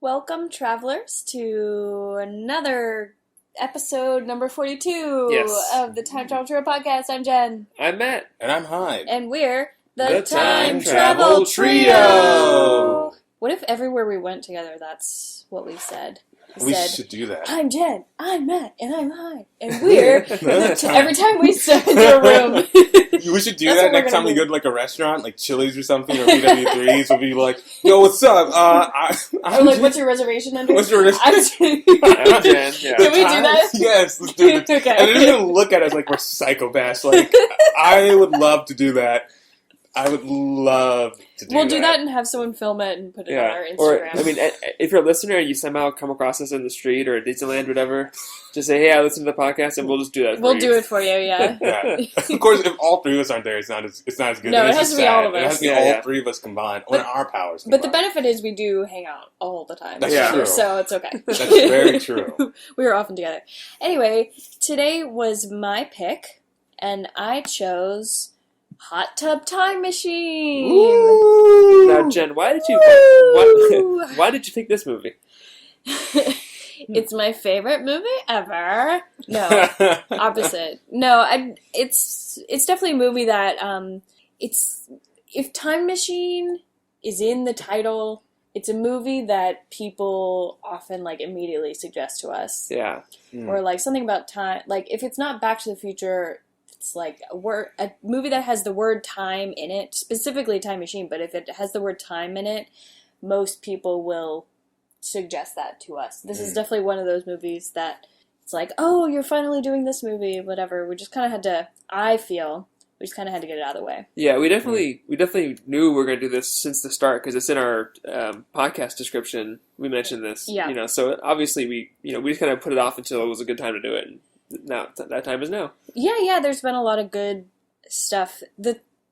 welcome, travelers, to another episode number 42 of the Time Travel Trio podcast. I'm Jen. I'm Matt. And I'm Hyde. And we're the Time Travel Trio! What if everywhere we went together, that's what we said? We should do that. I'm Jen, I'm Matt, and I'm Hyde. And we're every time we step into a room. We should do that next time we go to like a restaurant, like Chili's or something, or PW3s. We'll be like, yo, what's up? Or like, what's your reservation under? What's your reservation? I'm Jen. Yeah. Can we do that? Yes, let's do it. Okay. And they're going to look at us like we're psychopaths. Like, I would love to do that. I would love to do that. We'll do that and have someone film it and put it on our Instagram. Or, I mean, if you're a listener and you somehow come across us in the street or at Disneyland or whatever, just say, hey, I listen to the podcast, and we'll just do that for you. We'll do it for you, yeah. Of course, if all three of us aren't there, it's not as good. No, it has to be all of us. It has to be all three of us combined, when our powers combined. But the benefit is we do hang out all the time. That's true. So it's okay. That's very true. We were often together. Anyway, today was my pick, and I chose Hot Tub Time Machine. Ooh. Now, Jen, why did you pick this movie? It's my favorite movie ever. No, opposite. No, it's definitely a movie that if Time Machine is in the title, it's a movie that people often like immediately suggest to us. Yeah. Or like something about time. Like if it's not Back to the Future, it's like a movie that has the word time in it, specifically Time Machine, but if it has the word time in it, most people will suggest that to us. This is definitely one of those movies that it's like, oh, you're finally doing this movie, whatever. We just kind of had to, I feel, we just kind of had to get it out of the way. Yeah, we definitely knew we were going to do this since the start, because it's in our podcast description. We mentioned this, so obviously we just kind of put it off until it was a good time to do it. And now that time is now. Yeah, there's been a lot of good stuff.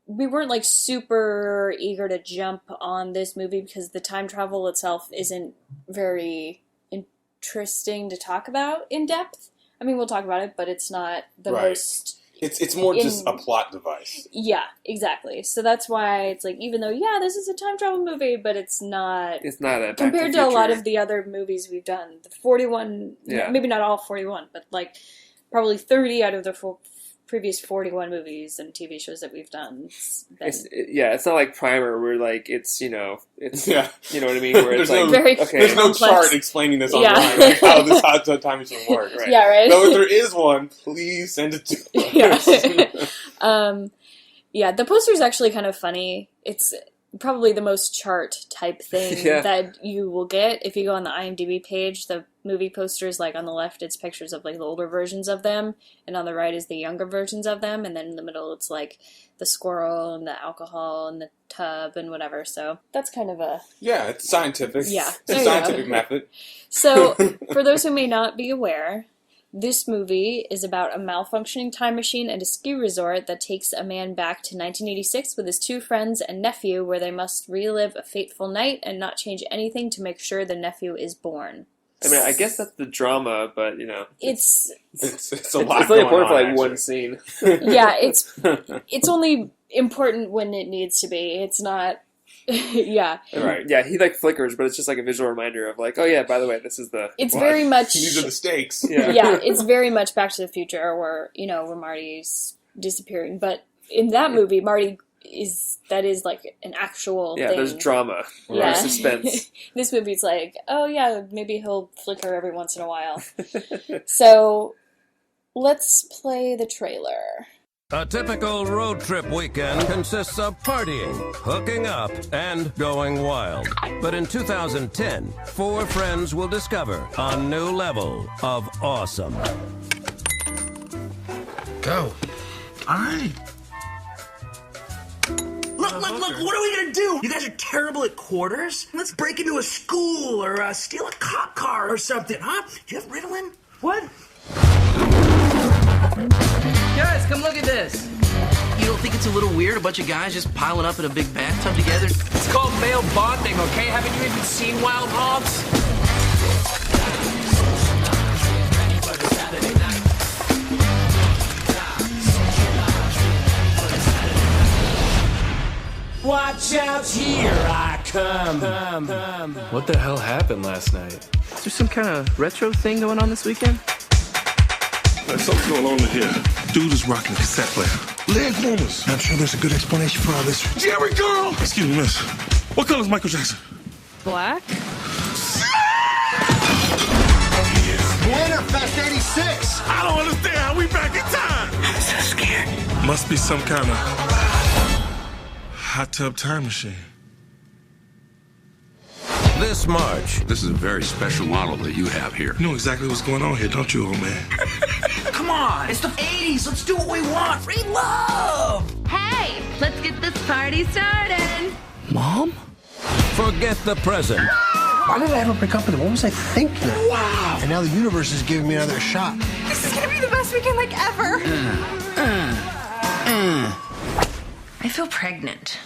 We weren't like super eager to jump on this movie because the time travel itself isn't very interesting to talk about in depth. I mean, we'll talk about it, but it's not the most... It's more just a plot device. Yeah, exactly. So that's why it's like, even though, this is a time travel movie, but it's not... It's not a... Compared to a lot of the other movies we've done. The 41... Yeah. Maybe not all 41, but like probably 30 out of the previous 41 movies and TV shows that we've done. It's not like Primer where like it's you know what I mean, where it's like there's no chart explaining this online, like how this Hot Tub Time Machine works. Right? Yeah, right. So if there is one, please send it to us. The poster is actually kind of funny. It's probably the most chart type thing that you will get if you go on the IMDb page. The movie posters, like on the left, it's pictures of like the older versions of them, and on the right is the younger versions of them, and then in the middle it's like the squirrel and the alcohol and the tub and whatever. So that's kind of a it's scientific. Yeah, it's a scientific method. So for those who may not be aware, this movie is about a malfunctioning time machine at a ski resort that takes a man back to 1986 with his two friends and nephew, where they must relive a fateful night and not change anything to make sure the nephew is born. I mean, I guess that's the drama, but it's a lot. It's only important for like one scene. Yeah, it's only important when it needs to be. It's not. Yeah. Right. Yeah, he like flickers, but it's just like a visual reminder of like, oh yeah, by the way, this is the... It's very much... These are the stakes. Yeah, it's very much Back to the Future where Marty's disappearing. But in that movie, Marty is like an actual thing. Yeah, there's drama. There's suspense. This movie's like, oh yeah, maybe he'll flicker every once in a while. So, let's play the trailer. A typical road trip weekend consists of partying, hooking up, and going wild. But in 2010, four friends will discover a new level of awesome. Go. All right. Look, what are we gonna do? You guys are terrible at quarters? Let's break into a school or steal a cop car or something, huh? Do you have Ritalin? What? Guys, come look at this. You don't think it's a little weird, a bunch of guys just piling up in a big bathtub together? It's called male bonding, okay? Haven't you even seen Wild Hogs? Watch out, here I What the hell happened last night? Is there some kind of retro thing going on this weekend? There's something going on in here. Dude is rocking a cassette player. Leg warmers. I'm sure there's a good explanation for all this. Jerry girl! Excuse me, miss. What color is Michael Jackson? Black? Winterfest 86! I don't understand how we back in time. I'm so scared. Must be some kind of hot tub time machine. This March. This is a very special model that you have here. You know exactly what's going on here, don't you, old man? Come on, it's the 80s. Let's do what we want. Free love. Hey, let's get this party started. Mom? Forget the present. Why did I ever break up with him? What was I thinking? Wow. And now the universe is giving me another shot. This is gonna be the best weekend like ever. I feel pregnant.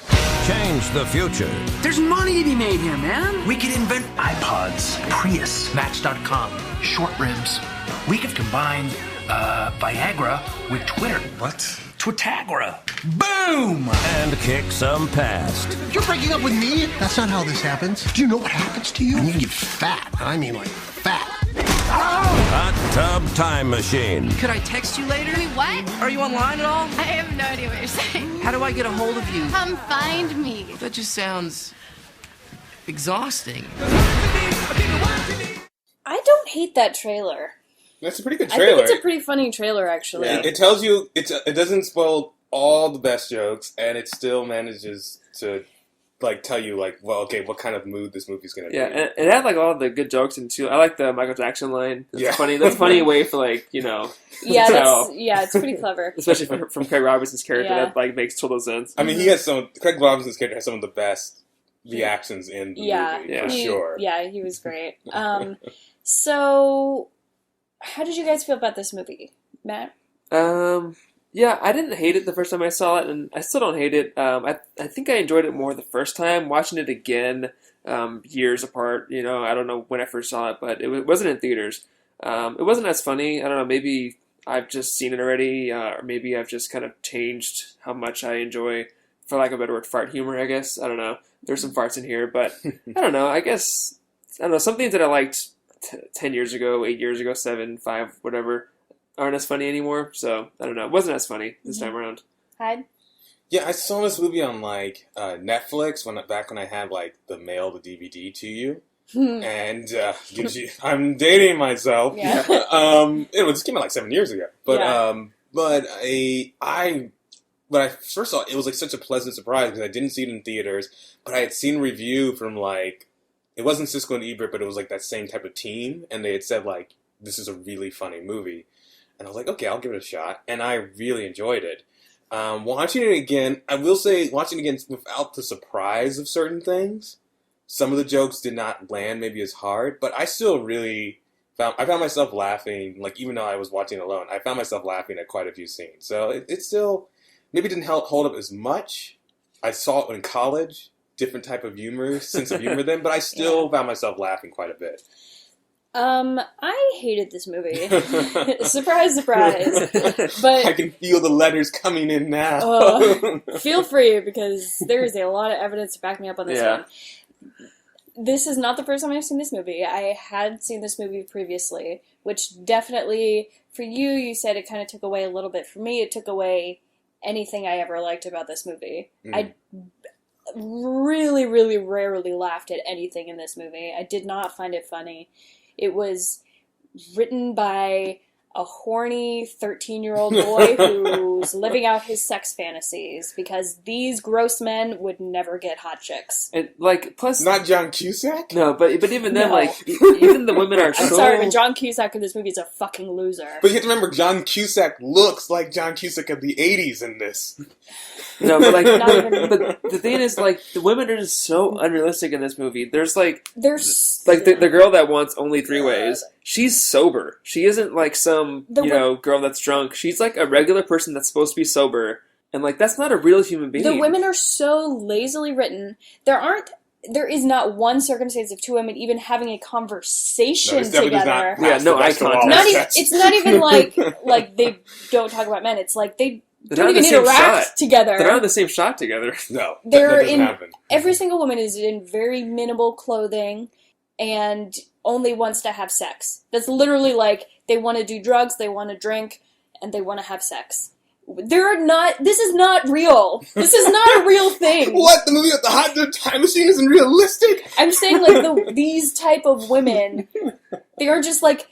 Change the future. There's money to be made here, man. We could invent iPods, Prius, Match.com, short ribs. We could combine Viagra with Twitter. What? Twitagra. Boom! And kick some past. You're breaking up with me? That's not how this happens. Do you know what happens to you? When you get fat. I mean, like, fat. Hot Tub Time Machine. Could I text you later? Wait, what? Are you online at all? I have no idea what you're saying. How do I get a hold of you? Come find me. That just sounds exhausting. I don't hate that trailer. That's a pretty good I trailer. think it's a pretty funny trailer, actually. Yeah. It tells you it doesn't spoil all the best jokes, and it still manages to tell you what kind of mood this movie's gonna be. Yeah, and it had all the good jokes in too. I like the Michael Jackson line. That's funny. That's a funny way for Yeah, it's pretty clever. Especially from Craig Robinson's character, Yeah. that makes total sense. I mean, Craig Robinson's character has some of the best reactions in the movie, for sure. Yeah, he was great. So, how did you guys feel about this movie, Matt? Yeah, I didn't hate it the first time I saw it, and I still don't hate it. I think I enjoyed it more the first time. Watching it again, years apart, I don't know when I first saw it, but it wasn't in theaters. It wasn't as funny. I don't know, maybe I've just seen it already, or maybe I've just kind of changed how much I enjoy, for lack of a better word, fart humor, I guess. I don't know. There's some farts in here, but I don't know. I guess, some things that I liked 10 years ago, 8 years ago, 7, 5, whatever, aren't as funny anymore. So, I don't know. It wasn't as funny this time around. Hyde? Yeah, I saw this movie on Netflix back when I had the mail the DVD to you. And I'm dating myself. Yeah. It came out 7 years ago. But when I first saw it, it was such a pleasant surprise because I didn't see it in theaters, but I had seen a review from it wasn't Siskel and Ebert, but it was that same type of team, and they had said this is a really funny movie. And I was like, okay, I'll give it a shot. And I really enjoyed it. Watching it again, I will say, watching it again without the surprise of certain things, some of the jokes did not land maybe as hard, but I still really found myself laughing, even though I was watching it alone, I found myself laughing at quite a few scenes. So it still maybe didn't hold up as much. I saw it in college, different type of sense of humor then, but I still found myself laughing quite a bit. I hated this movie. Surprise, surprise. But I can feel the letters coming in now. Feel free, because there is a lot of evidence to back me up on this one. This is not the first time I've seen this movie. I had seen this movie previously, which definitely, for you said it kind of took away a little bit. For me, it took away anything I ever liked about this movie. I really, really rarely laughed at anything in this movie. I did not find it funny. It was written by a horny 13-year-old boy who's living out his sex fantasies because these gross men would never get hot chicks. And plus, not John Cusack. No, but even then, even the women are. I'm sorry, but John Cusack in this movie is a fucking loser. But you have to remember, John Cusack looks like John Cusack of the '80s in this. No, but but the thing is, the women are just so unrealistic in this movie. There's the girl that wants only 3 ways. She's sober. She isn't some girl that's drunk. She's a regular person that's supposed to be sober, and that's not a real human being. The women are so lazily written. There is not one circumstance of 2 women even having a conversation together. No eye contact. It's not even like they don't talk about men. It's don't even interact together. They're not in the same shot together. No, they're that doesn't in. happen. Every single woman is in very minimal clothing, and only wants to have sex. That's literally like they want to do drugs, they want to drink, and they want to have sex. This is not real. This is not a real thing. What? The movie with the hot tub time machine isn't realistic? I'm saying, like, these type of women, they are just, like,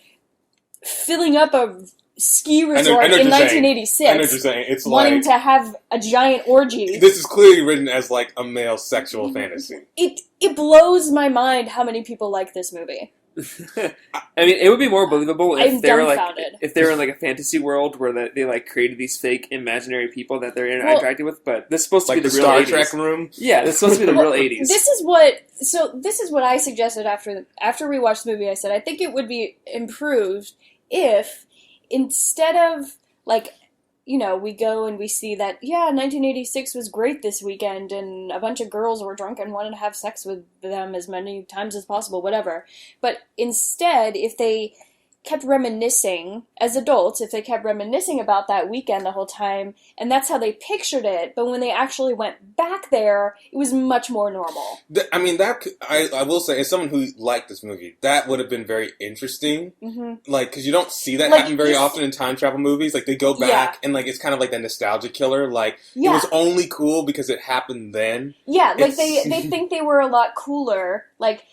filling up a ski resort in 1986. I know what you're saying. It's wanting to have a giant orgy. This is clearly written as, like, a male sexual fantasy. It blows my mind how many people like this movie. I mean, it would be more believable if they were like dumbfounded. in like a fantasy world where they like created these fake imaginary people that they're interacting with. But this is supposed to like be the real Star 80s. Trek room. Yeah, this is supposed to be the real 80s. This is what I suggested after we watched the movie. I said I think it would be improved if instead of like, you know, we go and we see that, 1986 was great this weekend and a bunch of girls were drunk and wanted to have sex with them as many times as possible, whatever. But instead, if they kept reminiscing, as adults, if they kept reminiscing about that weekend the whole time, and that's how they pictured it, but when they actually went back there, it was much more normal. I mean, I will say, as someone who liked this movie, that would have been very interesting. Mm-hmm. Like, because you don't see that like, happen very often in time travel movies. Like, they go back, and, like, it's kind of like that nostalgia killer. Like, it was only cool because it happened then. Yeah, like, they think they were a lot cooler. Like,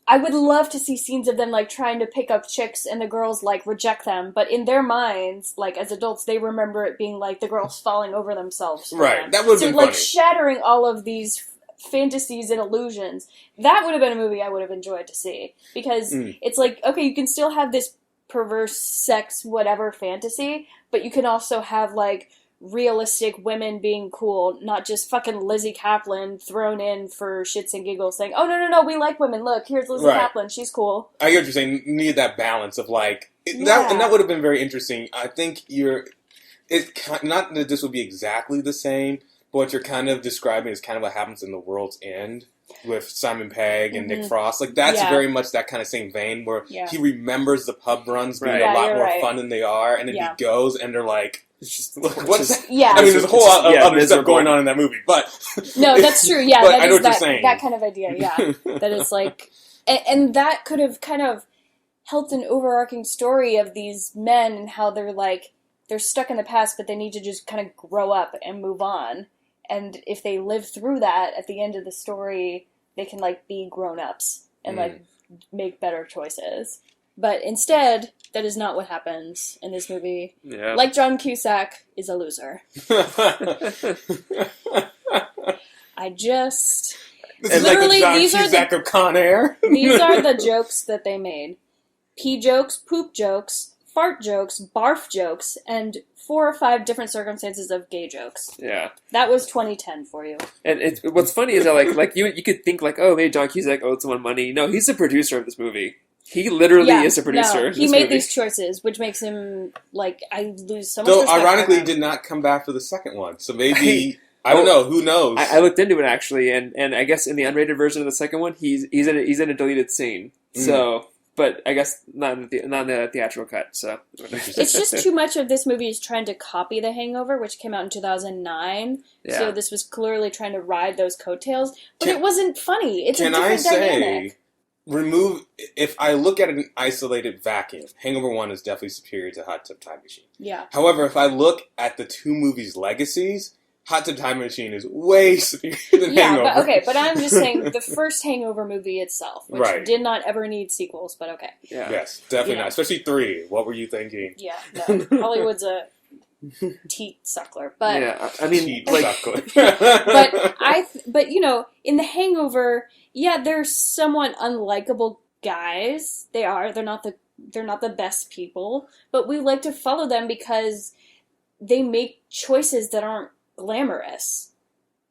I would love to see scenes of them, like, trying to pick up chicks and the girls, like, reject them. But in their minds, like, as adults, they remember it being, like, the girls falling over themselves. Right, them. that would have been like, funny. shattering all of these fantasies and illusions. That would have been a movie I would have enjoyed to see. Because it's like, okay, you can still have this perverse sex whatever fantasy, but you can also have, like, realistic women being cool, not just fucking Lizzie Kaplan thrown in for shits and giggles saying, oh, no, we like women, look, here's Lizzie Kaplan, she's cool. I get what you're saying, you need that balance of like, that would have been very interesting. I think not that this would be exactly the same, but what you're kind of describing is kind of what happens in The World's End with Simon Pegg and Nick Frost. Like, that's very much that kind of same vein where he remembers the pub runs being a lot more fun than they are, and then he goes and they're like, it's just, what's that? Yeah. I mean, there's a whole lot of other stuff going on in that movie, but... No, that's true, yeah. But I know what you're saying. That kind of idea, yeah. That it's like... And that could have kind of helped an overarching story of these men and how they're like, they're stuck in the past, but they need to just kind of grow up and move on. And if they live through that, at the end of the story, they can, like, be grown-ups and, like, make better choices. But instead, that is not what happens in this movie. Yeah. Like John Cusack is a loser. I just... This is literally, like the John Cusack of Con Air. These are the jokes that they made. Pee jokes, poop jokes, fart jokes, barf jokes, and 4 or 5 different circumstances of gay jokes. Yeah. That was 2010 for you. And what's funny is that like you could think like, oh, maybe John Cusack owed someone money. No, he's the producer of this movie. He literally is a producer. No, he made these choices, which makes him like I lose so much. Though respect ironically, for him. Did not come back for the second one. So maybe I don't know. Who knows? I looked into it actually, and I guess in the unrated version of the second one, he's in a deleted scene. So. But I guess not in the theatrical cut. So it's just too much of this movie is trying to copy The Hangover, which came out in 2009. Yeah. So this was clearly trying to ride those coattails, but it wasn't funny. It's a different dynamic. If I look at it in isolated vacuum, Hangover 1 is definitely superior to Hot Tub Time Machine. Yeah. However, if I look at the two movies' legacies, Hot Tub Time Machine is way superior than Hangover. But I'm just saying the first Hangover movie itself, which did not ever need sequels, but okay. Yeah. Yes, definitely not. Especially 3. What were you thinking? Yeah, no. Hollywood's a teat suckler, but yeah, I mean, teat suckler. but you know, in The Hangover, they're somewhat unlikable guys. They're not the best people, but we like to follow them because they make choices that aren't glamorous,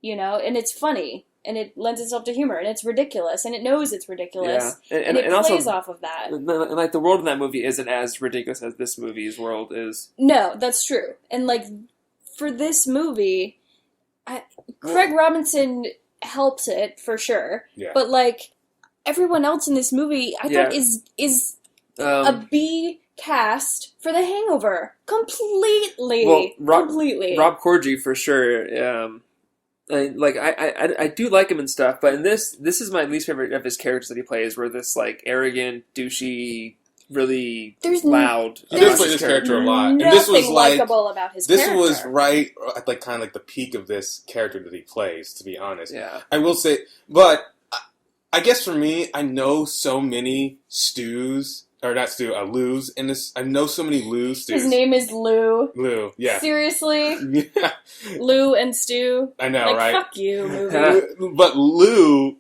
you know, and it's funny, and it lends itself to humor, and it's ridiculous, and it knows it's ridiculous, and it plays off of that. And like the world in that movie isn't as ridiculous as this movie's world is. No, that's true. And like for this movie, Craig Robinson helps it for sure, but like everyone else in this movie, I thought is a B cast for The Hangover. Completely. Well, completely. Rob Corddry for sure. I do like him and stuff, but in this is my least favorite of his characters that he plays, where this like arrogant, douchey, really loud. He does play this character a lot, and this was like likable about his this character. was right at like kind of like the peak of this character that he plays. To be honest, yeah, I will say, but I guess for me, I know so many Lou's in this. I know so many Lou Stews. His name is Lou. Lou, yeah. Seriously? Yeah. Lou and Stu? I know, like, right? Fuck you, movie. But Lou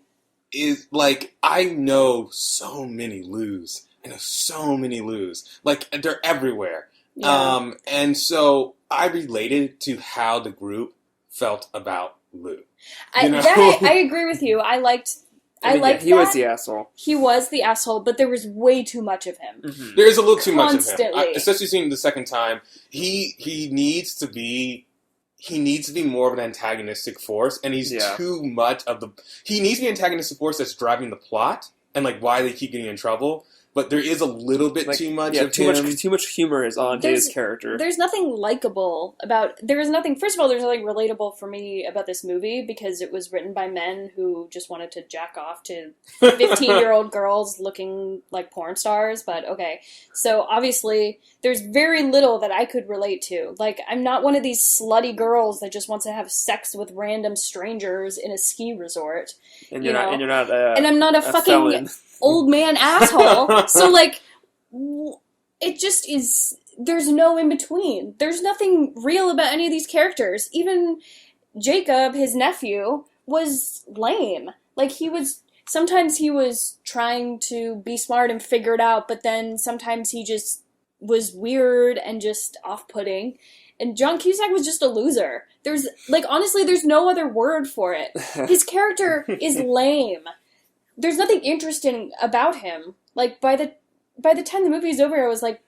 is, like, I know so many Lou's. I know so many Lou's. Like, they're everywhere. Yeah. And so I related to how the group felt about Lou. I agree with you. I liked he was the asshole. He was the asshole, but there was way too much of him. Mm-hmm. There is a little too much of him. Constantly. Especially seeing it the second time. He needs to be more of an antagonistic force, and he's too much of the... He needs to be an antagonistic force that's driving the plot, and like why they keep getting in trouble. But there is a little bit too much of him. Too much humor is on his character. There's nothing likable about... First of all, there's nothing relatable for me about this movie because it was written by men who just wanted to jack off to 15-year-old girls looking like porn stars, but okay. So obviously, there's very little that I could relate to. Like, I'm not one of these slutty girls that just wants to have sex with random strangers in a ski resort. And you're not and I'm not a fucking... felon. Old man asshole. So, like, it just is... There's no in-between. There's nothing real about any of these characters. Even Jacob, his nephew, was lame. Like, sometimes he was trying to be smart and figure it out, but then sometimes he just was weird and just off-putting. And John Cusack was just a loser. Honestly, there's no other word for it. His character is lame. There's nothing interesting about him. Like, by the time the movie is over, I was like,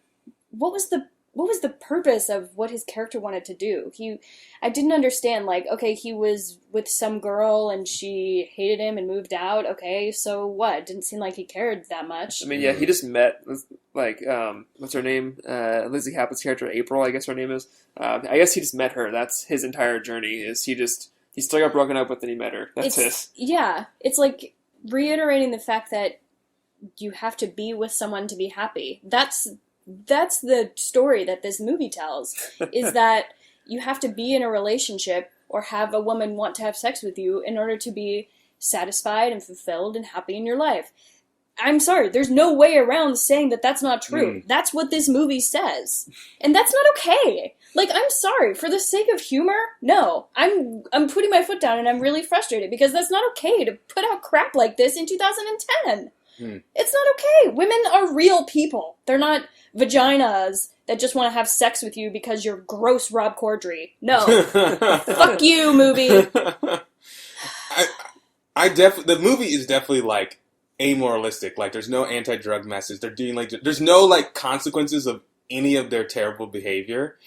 what was the purpose of what his character wanted to do? I didn't understand, like, okay, he was with some girl and she hated him and moved out. Okay, so what? It didn't seem like he cared that much. I mean, yeah, he just met, like, what's her name? Lizzie Caput's character, April, I guess her name is. I guess he just met her. That's his entire journey, is he still got broken up with and he met her. That's it. Yeah, it's like reiterating the fact that you have to be with someone to be happy. That's the story that this movie tells, is that you have to be in a relationship or have a woman want to have sex with you in order to be satisfied and fulfilled and happy in your life. I'm sorry, there's no way around saying that that's not true. That's what this movie says. And that's not okay. Like, I'm sorry, for the sake of humor, no. I'm putting my foot down and I'm really frustrated because that's not okay to put out crap like this in 2010. It's not okay. Women are real people. They're not vaginas that just want to have sex with you because you're gross Rob Corddry. No. Fuck you, movie. The movie is definitely, like, amoralistic. Like, there's no anti-drug message. They're doing, like, there's no, like, consequences of any of their terrible behavior.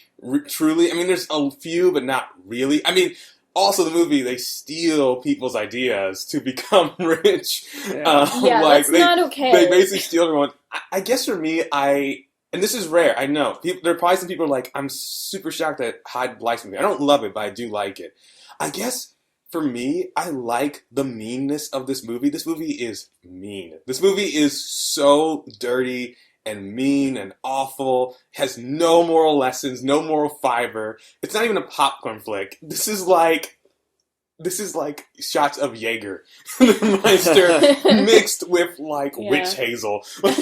Truly. I mean, there's a few, but not really. I mean, also the movie, they steal people's ideas to become rich. That's not okay. They basically steal everyone. I guess for me, and this is rare, I know. There are probably some people who are like, I'm super shocked that Hyde likes me. I don't love it, but I do like it. I guess for me, I like the meanness of this movie. This movie is mean. This movie is so dirty and mean and awful, has no moral lessons, no moral fiber. It's not even a popcorn flick. This is like shots of Jägermeister mixed with like witch hazel. Like,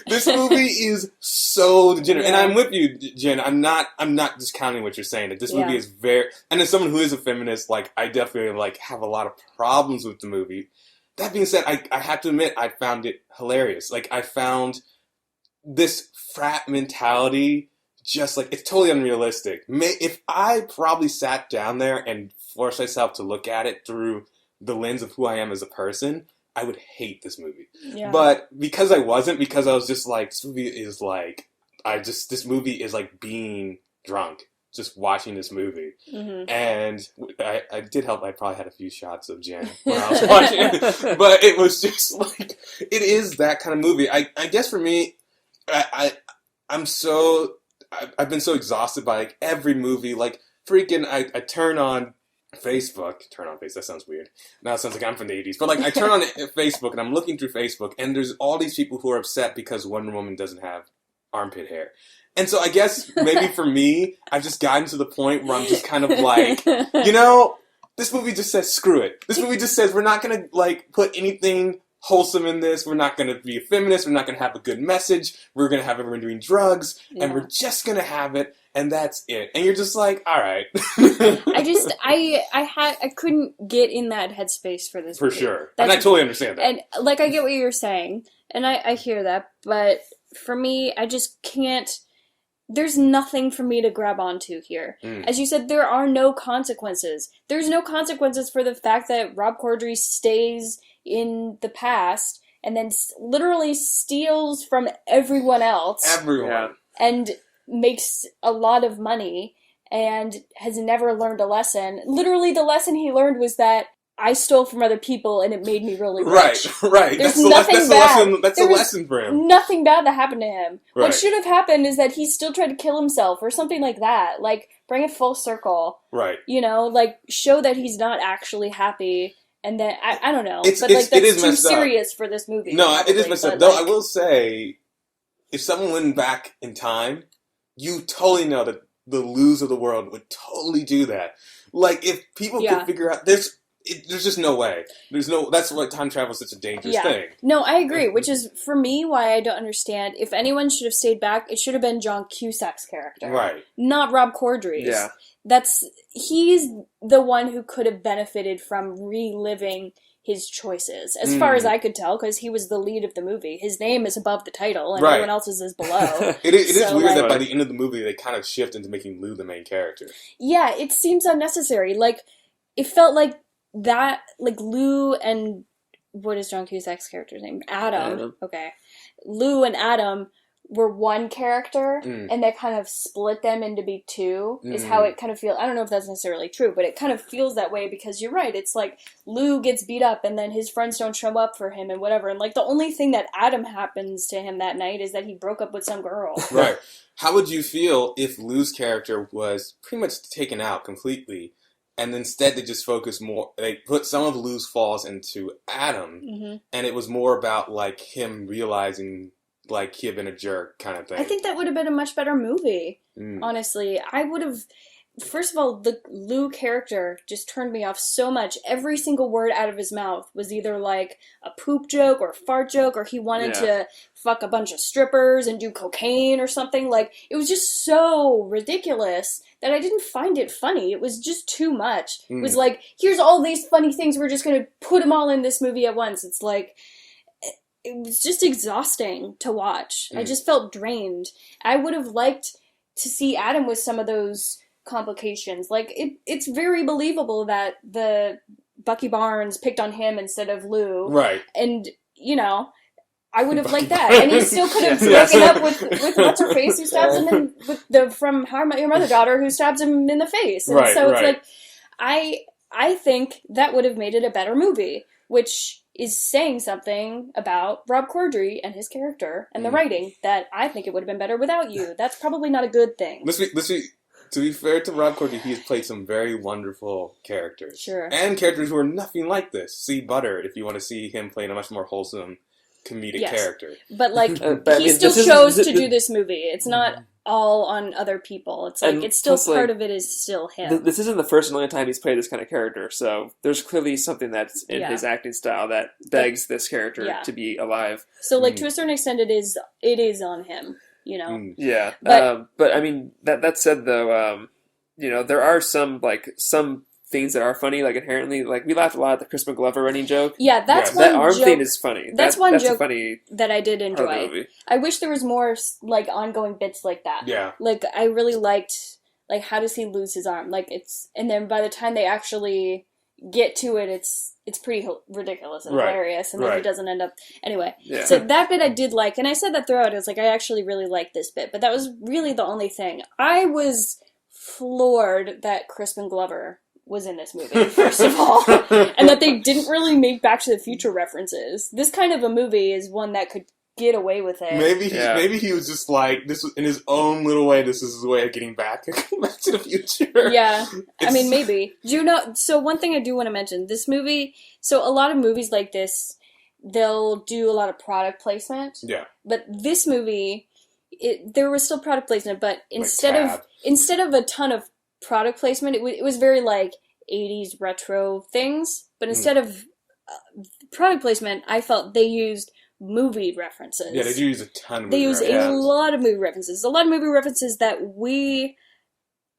this movie is so degenerate. And I'm with you, Jen. I'm not discounting what you're saying. That this movie is very, and as someone who is a feminist, like, I definitely like have a lot of problems with the movie. That being said, I have to admit, I found it hilarious. Like, I found this frat mentality just, like, it's totally unrealistic. If I probably sat down there and forced myself to look at it through the lens of who I am as a person, I would hate this movie. Yeah. But because I wasn't, because I was just like, this movie is like being drunk. Just watching this movie. Mm-hmm. And I did help. I probably had a few shots of Jen when I was watching it. But it was just like, it is that kind of movie. I guess for me, I've been so exhausted by like every movie. Like freaking, I turn on Facebook. That sounds weird. Now it sounds like I'm from the 80s. But like I turn on Facebook and I'm looking through Facebook and there's all these people who are upset because Wonder Woman doesn't have armpit hair. And so I guess maybe for me, I've just gotten to the point where I'm just kind of like, this movie just says screw it. This movie just says we're not going to like put anything wholesome in this. We're not going to be a feminist. We're not going to have a good message. We're going to have everyone doing drugs. Yeah. And we're just going to have it. And that's it. And you're just like, all right. I couldn't get in that headspace for this movie. For sure. And I totally understand that. And like, I get what you're saying. And I hear that. But for me, I just can't. There's nothing for me to grab onto here. As you said, there are no consequences. There's no consequences for the fact that Rob Corddry stays in the past and then literally steals from everyone else. Everyone. And makes a lot of money and has never learned a lesson. Literally, the lesson he learned was that I stole from other people and it made me really rich. Right. There's nothing bad. That's the lesson for him. Nothing bad that happened to him. Right. What should have happened is that he still tried to kill himself or something like that. Like, bring it full circle. Right. Like, show that he's not actually happy. And then, I don't know. That's too serious for this movie. No, probably, it is messed up. Though I will say, if someone went back in time, you totally know that the Luz of the world would totally do that. Like, if people could figure out... There's just no way. That's why time travel is such a dangerous thing. No, I agree, which is, for me, why I don't understand. If anyone should have stayed back, it should have been John Cusack's character. Right. Not Rob Corddry's. Yeah. He's the one who could have benefited from reliving his choices, as far as I could tell, because he was the lead of the movie. His name is above the title, and everyone else's is below. It is weird that by the end of the movie, they kind of shift into making Lou the main character. Yeah, it seems unnecessary. Like, it felt like that, like, Lou and... What is John Cusack's character's name? Adam. Okay. Lou and Adam were one character, and they kind of split them into be two, is how it kind of feels. I don't know if that's necessarily true, but it kind of feels that way because you're right. It's like Lou gets beat up, and then his friends don't show up for him and whatever. And, like, the only thing that Adam happens to him that night is that he broke up with some girl. Right. How would you feel if Lou's character was pretty much taken out completely, and instead they just focused more, they put some of Lou's flaws into Adam, and it was more about, like, him realizing, like, he had been a jerk kind of thing? I think that would have been a much better movie, honestly. I would have... First of all, the Lou character just turned me off so much. Every single word out of his mouth was either, like, a poop joke or a fart joke, or he wanted to fuck a bunch of strippers and do cocaine or something. Like, it was just so ridiculous that I didn't find it funny. It was just too much. It was like, here's all these funny things, we're just gonna put them all in this movie at once. It's like... It was just exhausting to watch. I just felt drained. I would have liked to see Adam with some of those complications. Like, it's very believable that the Bucky Barnes picked on him instead of Lou. Right. And, I would have liked that. And he still could have broken up with what's-her-face who stabs him from How I Met Your Mother daughter who stabs him in the face. And so it's like, I think that would have made it a better movie, which is saying something about Rob Corddry and his character and the writing that I think it would have been better without you. That's probably not a good thing. Let's be, to be fair to Rob Corddry, he has played some very wonderful characters. Sure. And characters who are nothing like this. See Butter, if you want to see him playing a much more wholesome comedic character. But, like, he still chose to do this movie. It's not all on other people. It's like, it's still part of it is still him. This isn't the first and only time he's played this kind of character, so there's clearly something that's in his acting style that begs this character to be alive. So, like, to a certain extent, it is on him, Yeah. But I mean, that said, though, there are some things that are funny, like, inherently. Like, we laughed a lot at the Crispin Glover running joke. Yeah, that's one that arm joke, thing is funny. That's one joke funny that I did enjoy. I wish there was more, like, ongoing bits like that. Yeah. Like, I really liked, like, how does he lose his arm? Like, and then by the time they actually get to it, it's pretty ridiculous and hilarious, and then he doesn't end up... Anyway, so that bit I did like, and I said that throughout. I was like, I actually really liked this bit, but that was really the only thing. I was floored that Crispin Glover was in this movie, first of all, and that they didn't really make Back to the Future references. This kind of a movie is one that could get away with it. Maybe he was just like, this was in his own little way. This is his way of getting back to the future. Yeah, I mean, maybe. Do you know? So one thing I do want to mention: this movie. So a lot of movies like this, they'll do a lot of product placement. Yeah. But this movie, there was still product placement, but instead of a ton of product placement, it was very like 80s retro things. But instead of product placement, I felt they used movie references. Yeah, they do use a ton of movie references. They use a lot of movie references. A lot of movie references that we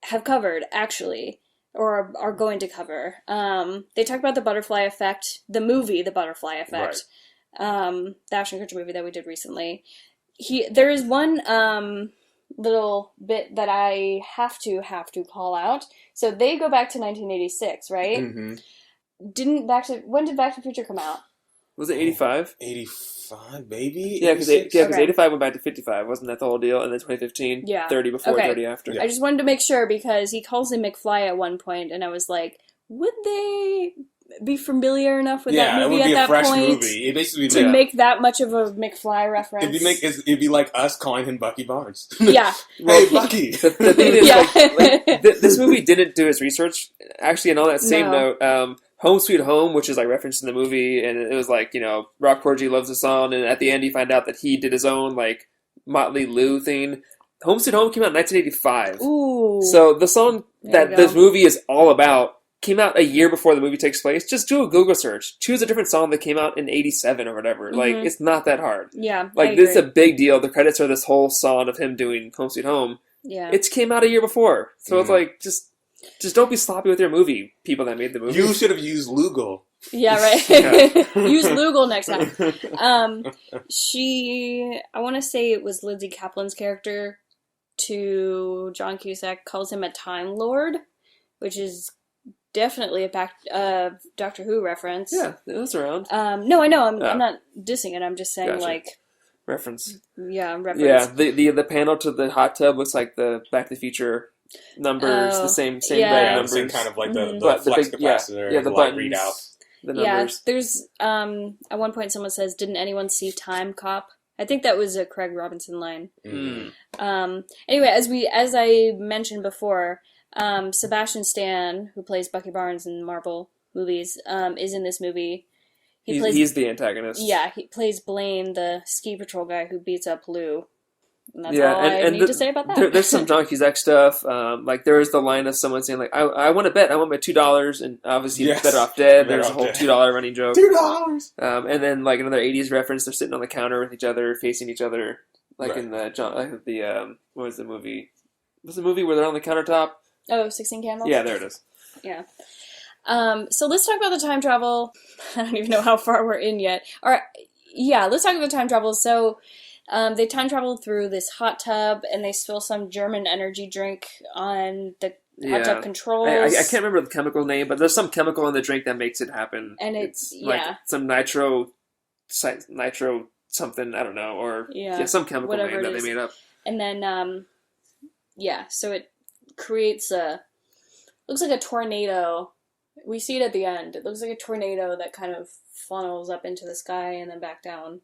have covered, actually, or are going to cover. They talk about the Butterfly Effect, the movie The Butterfly Effect, the Ashton Kutcher movie that we did recently. There is one little bit that I have to call out. So they go back to 1986, right? Mm-hmm. When did Back to the Future come out? Was it 85? 85, maybe? Yeah, because 85 went back to 55. Wasn't that the whole deal? And then 2015, 30 before, 30 after. Yeah. I just wanted to make sure because he calls him McFly at one point, and I was like, would they be familiar enough with that movie at that point movie. It basically to make that much of a McFly reference? It'd be like us calling him Bucky Barnes. Yeah. Hey, Bucky! The thing is, this movie didn't do its research. Actually, and on that same note, Home Sweet Home, which is like referenced in the movie, and it was like, Rock Porgy loves the song, and at the end you find out that he did his own like Motley Lue thing. Home Sweet Home came out in 1985. Ooh. So the song that this movie is all about came out a year before the movie takes place. Just do a Google search. Choose a different song that came out in 87 or whatever. Mm-hmm. Like, it's not that hard. Yeah, like, this is a big deal. The credits are this whole song of him doing Home Sweet Home. Yeah. It came out a year before. So it's like, just don't be sloppy with your movie, people that made the movie. You should have used Lugal. Yeah, right. Use Lugal next time. I want to say it was Lindsay Kaplan's character to John Cusack, calls him a Time Lord, which is definitely a Doctor Who reference. Yeah, it was around. No, I know. I'm not dissing it. I'm just saying, like... Reference. Yeah, reference. Yeah, the panel to the hot tub looks like the Back to the Future numbers, the same numbers. Same kind of like the flex capacitor. Yeah, the buttons. Readout. The numbers. Yeah, there's... at one point someone says, didn't anyone see Time Cop? I think that was a Craig Robinson line. Anyway, as I mentioned before... Sebastian Stan, who plays Bucky Barnes in Marvel movies, is in this movie. He's the antagonist. Yeah, he plays Blaine, the ski patrol guy who beats up Lou. And that's all I need to say about that. There's some John Cusack stuff. Like, there is the line of someone saying, like, I want to bet. I want my $2. And obviously, he's better off dead. There's a whole $2 running joke. $2! And then, like, another 80s reference. They're sitting on the counter with each other, facing each other. Like in the what was the movie? Was the movie where they're on the countertop? Oh, 16 Candles? Yeah, there it is. Yeah. So let's talk about the time travel. I don't even know how far we're in yet. Let's talk about time travel. So they time travel through this hot tub, and they spill some German energy drink on the hot tub controls. I can't remember the chemical name, but there's some chemical in the drink that makes it happen. And it's like some nitro something, I don't know, or some chemical name that they made up. And then, so it creates looks like a tornado. We see it at the end. It looks like a tornado that kind of funnels up into the sky and then back down.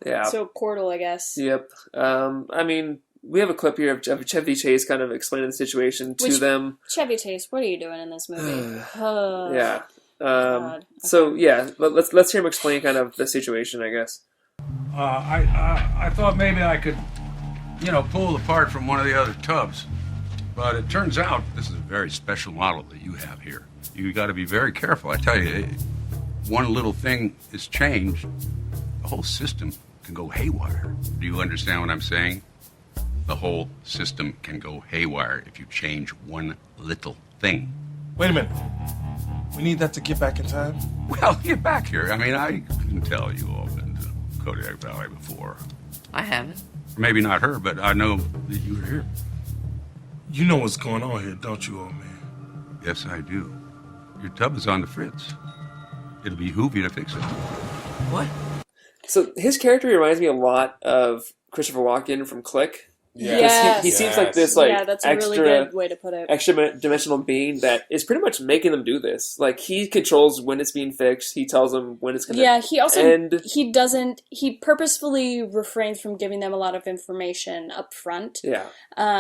Yeah. So a portal, I guess. Yep. I mean, we have a clip here of Chevy Chase kind of explaining the situation to them. Chevy Chase, what are you doing in this movie? Yeah. So yeah, let's hear him explain kind of the situation, I guess. I thought maybe I could, pull apart from one of the other tubs. But it turns out this is a very special model that you have here. You got to be very careful. I tell you, one little thing is changed, the whole system can go haywire. Do you understand what I'm saying? The whole system can go haywire if you change one little thing. Wait a minute. We need that to get back in time? Well, get back here. I mean, I can tell you all been to Kodiak Valley before. I haven't. Maybe not her, but I know that you were here. You know what's going on here, don't you, old man? Yes, I do. Your tub is on the fritz. It'll behoove you to fix it. What? So his character reminds me a lot of Christopher Walken from Click. Yeah. He seems like this, like, that's a really good way to put it. Extra dimensional being that is pretty much making them do this. Like, he controls when it's being fixed. He tells them when it's going to end. He also, end. He purposefully refrains from giving them a lot of information up front. Yeah.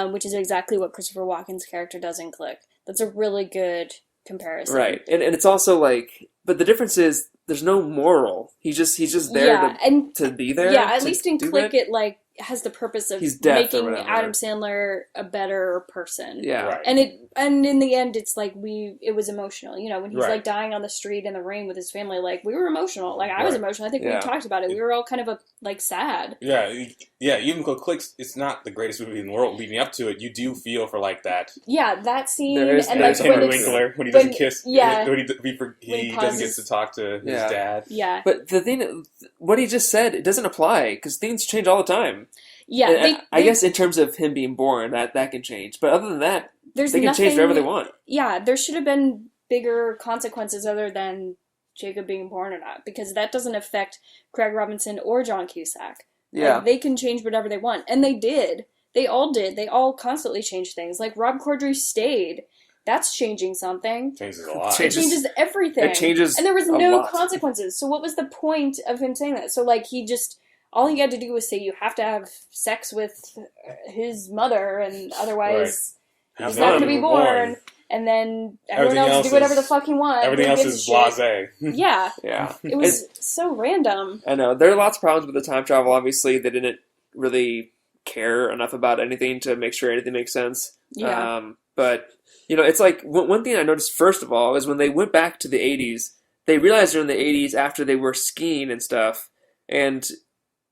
Which is exactly what Christopher Walken's character does in Click. That's a really good comparison. Right. And it's also like, but the difference is there's no moral. He's just there to be there. Yeah, at least in Click it like has the purpose of making Adam Sandler a better person. Yeah. Right. And in the end it's like it was emotional. You know, when he's like dying on the street in the rain with his family, like we were emotional. Like I was emotional. I think we talked about it. We were all kind of like sad. Yeah. Even though Clicks, it's not the greatest movie in the world. Leading up to it, you do feel for like that. Yeah, that scene and like Henry Winkler when he doesn't kiss. Yeah. When he doesn't get to talk to his dad. Yeah. But the thing, what he just said, it doesn't apply because things change all the time. Yeah, I guess in terms of him being born, that can change. But other than that, they can change whatever they want. Yeah, there should have been bigger consequences other than Jacob being born or not, because that doesn't affect Craig Robinson or John Cusack. Yeah. Like, they can change whatever they want. And they did. They all did. They all constantly change things. Like, Rob Corddry stayed. That's changing something. Changes a lot. It changes everything. It changes and there was no consequences. So what was the point of him saying that? So, like, all he had to do was say you have to have sex with his mother, and otherwise he's not going to be born. And then everyone else do whatever the fuck he wants. Everything else is blasé. Yeah. Yeah. It was so random. I know. There are lots of problems with the time travel. Obviously, they didn't really care enough about anything to make sure anything makes sense. Yeah. But, it's like, one thing I noticed, first of all, is when they went back to the 80s, they realized they're in the 80s after they were skiing and stuff, and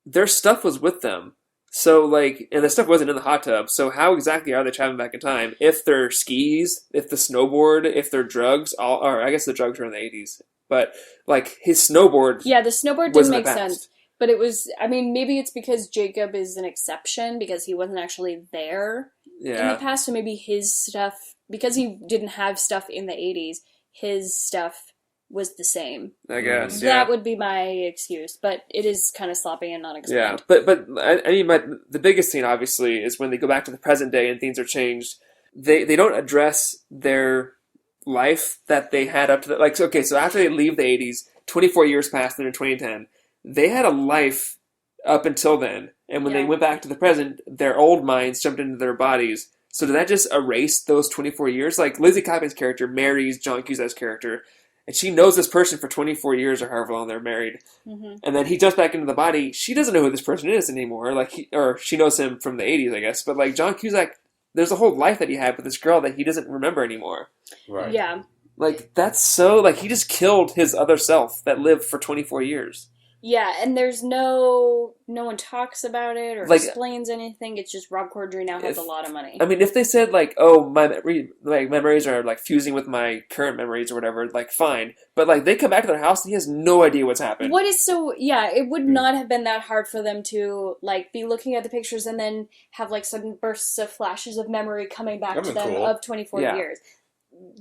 their stuff was with them. So, like, and the stuff wasn't in the hot tub. So how exactly are they traveling back in time? If they're skis, if the snowboard, if they're drugs, or I guess the drugs were in the 80s. But, like, his snowboard. Yeah, the snowboard didn't make sense. But it was, maybe it's because Jacob is an exception because he wasn't actually there in the past. So maybe his stuff, because he didn't have stuff in the 80s, his stuff was the same. I guess, That would be my excuse, but it is kind of sloppy and not explained. Yeah, but I mean, the biggest thing, obviously, is when they go back to the present day and things are changed, they don't address their life that they had up to that. Like, okay, so after they leave the 80s, 24 years passed, they're in 2010, they had a life up until then, and when they went back to the present, their old minds jumped into their bodies. So did that just erase those 24 years? Like, Lizzie Kaplan's character marries John Cusack's character, and she knows this person for 24 years or however long they're married. Mm-hmm. And then he jumps back into the body. She doesn't know who this person is anymore. Or she knows him from the 80s, I guess. But, like, John Cusack, there's a whole life that he had with this girl that he doesn't remember anymore. Right. Yeah. Like, that's so... Like, he just killed his other self that lived for 24 years. Yeah, and there's no one talks about it or explains anything. It's just Rob Corddry now has a lot of money. I mean, if they said, like, oh, my memories are, like, fusing with my current memories or whatever, like, fine. But, like, they come back to their house and he has no idea what's happened. It would not have been that hard for them to, like, be looking at the pictures and then have, like, sudden bursts of flashes of memory coming back to them of 24 years.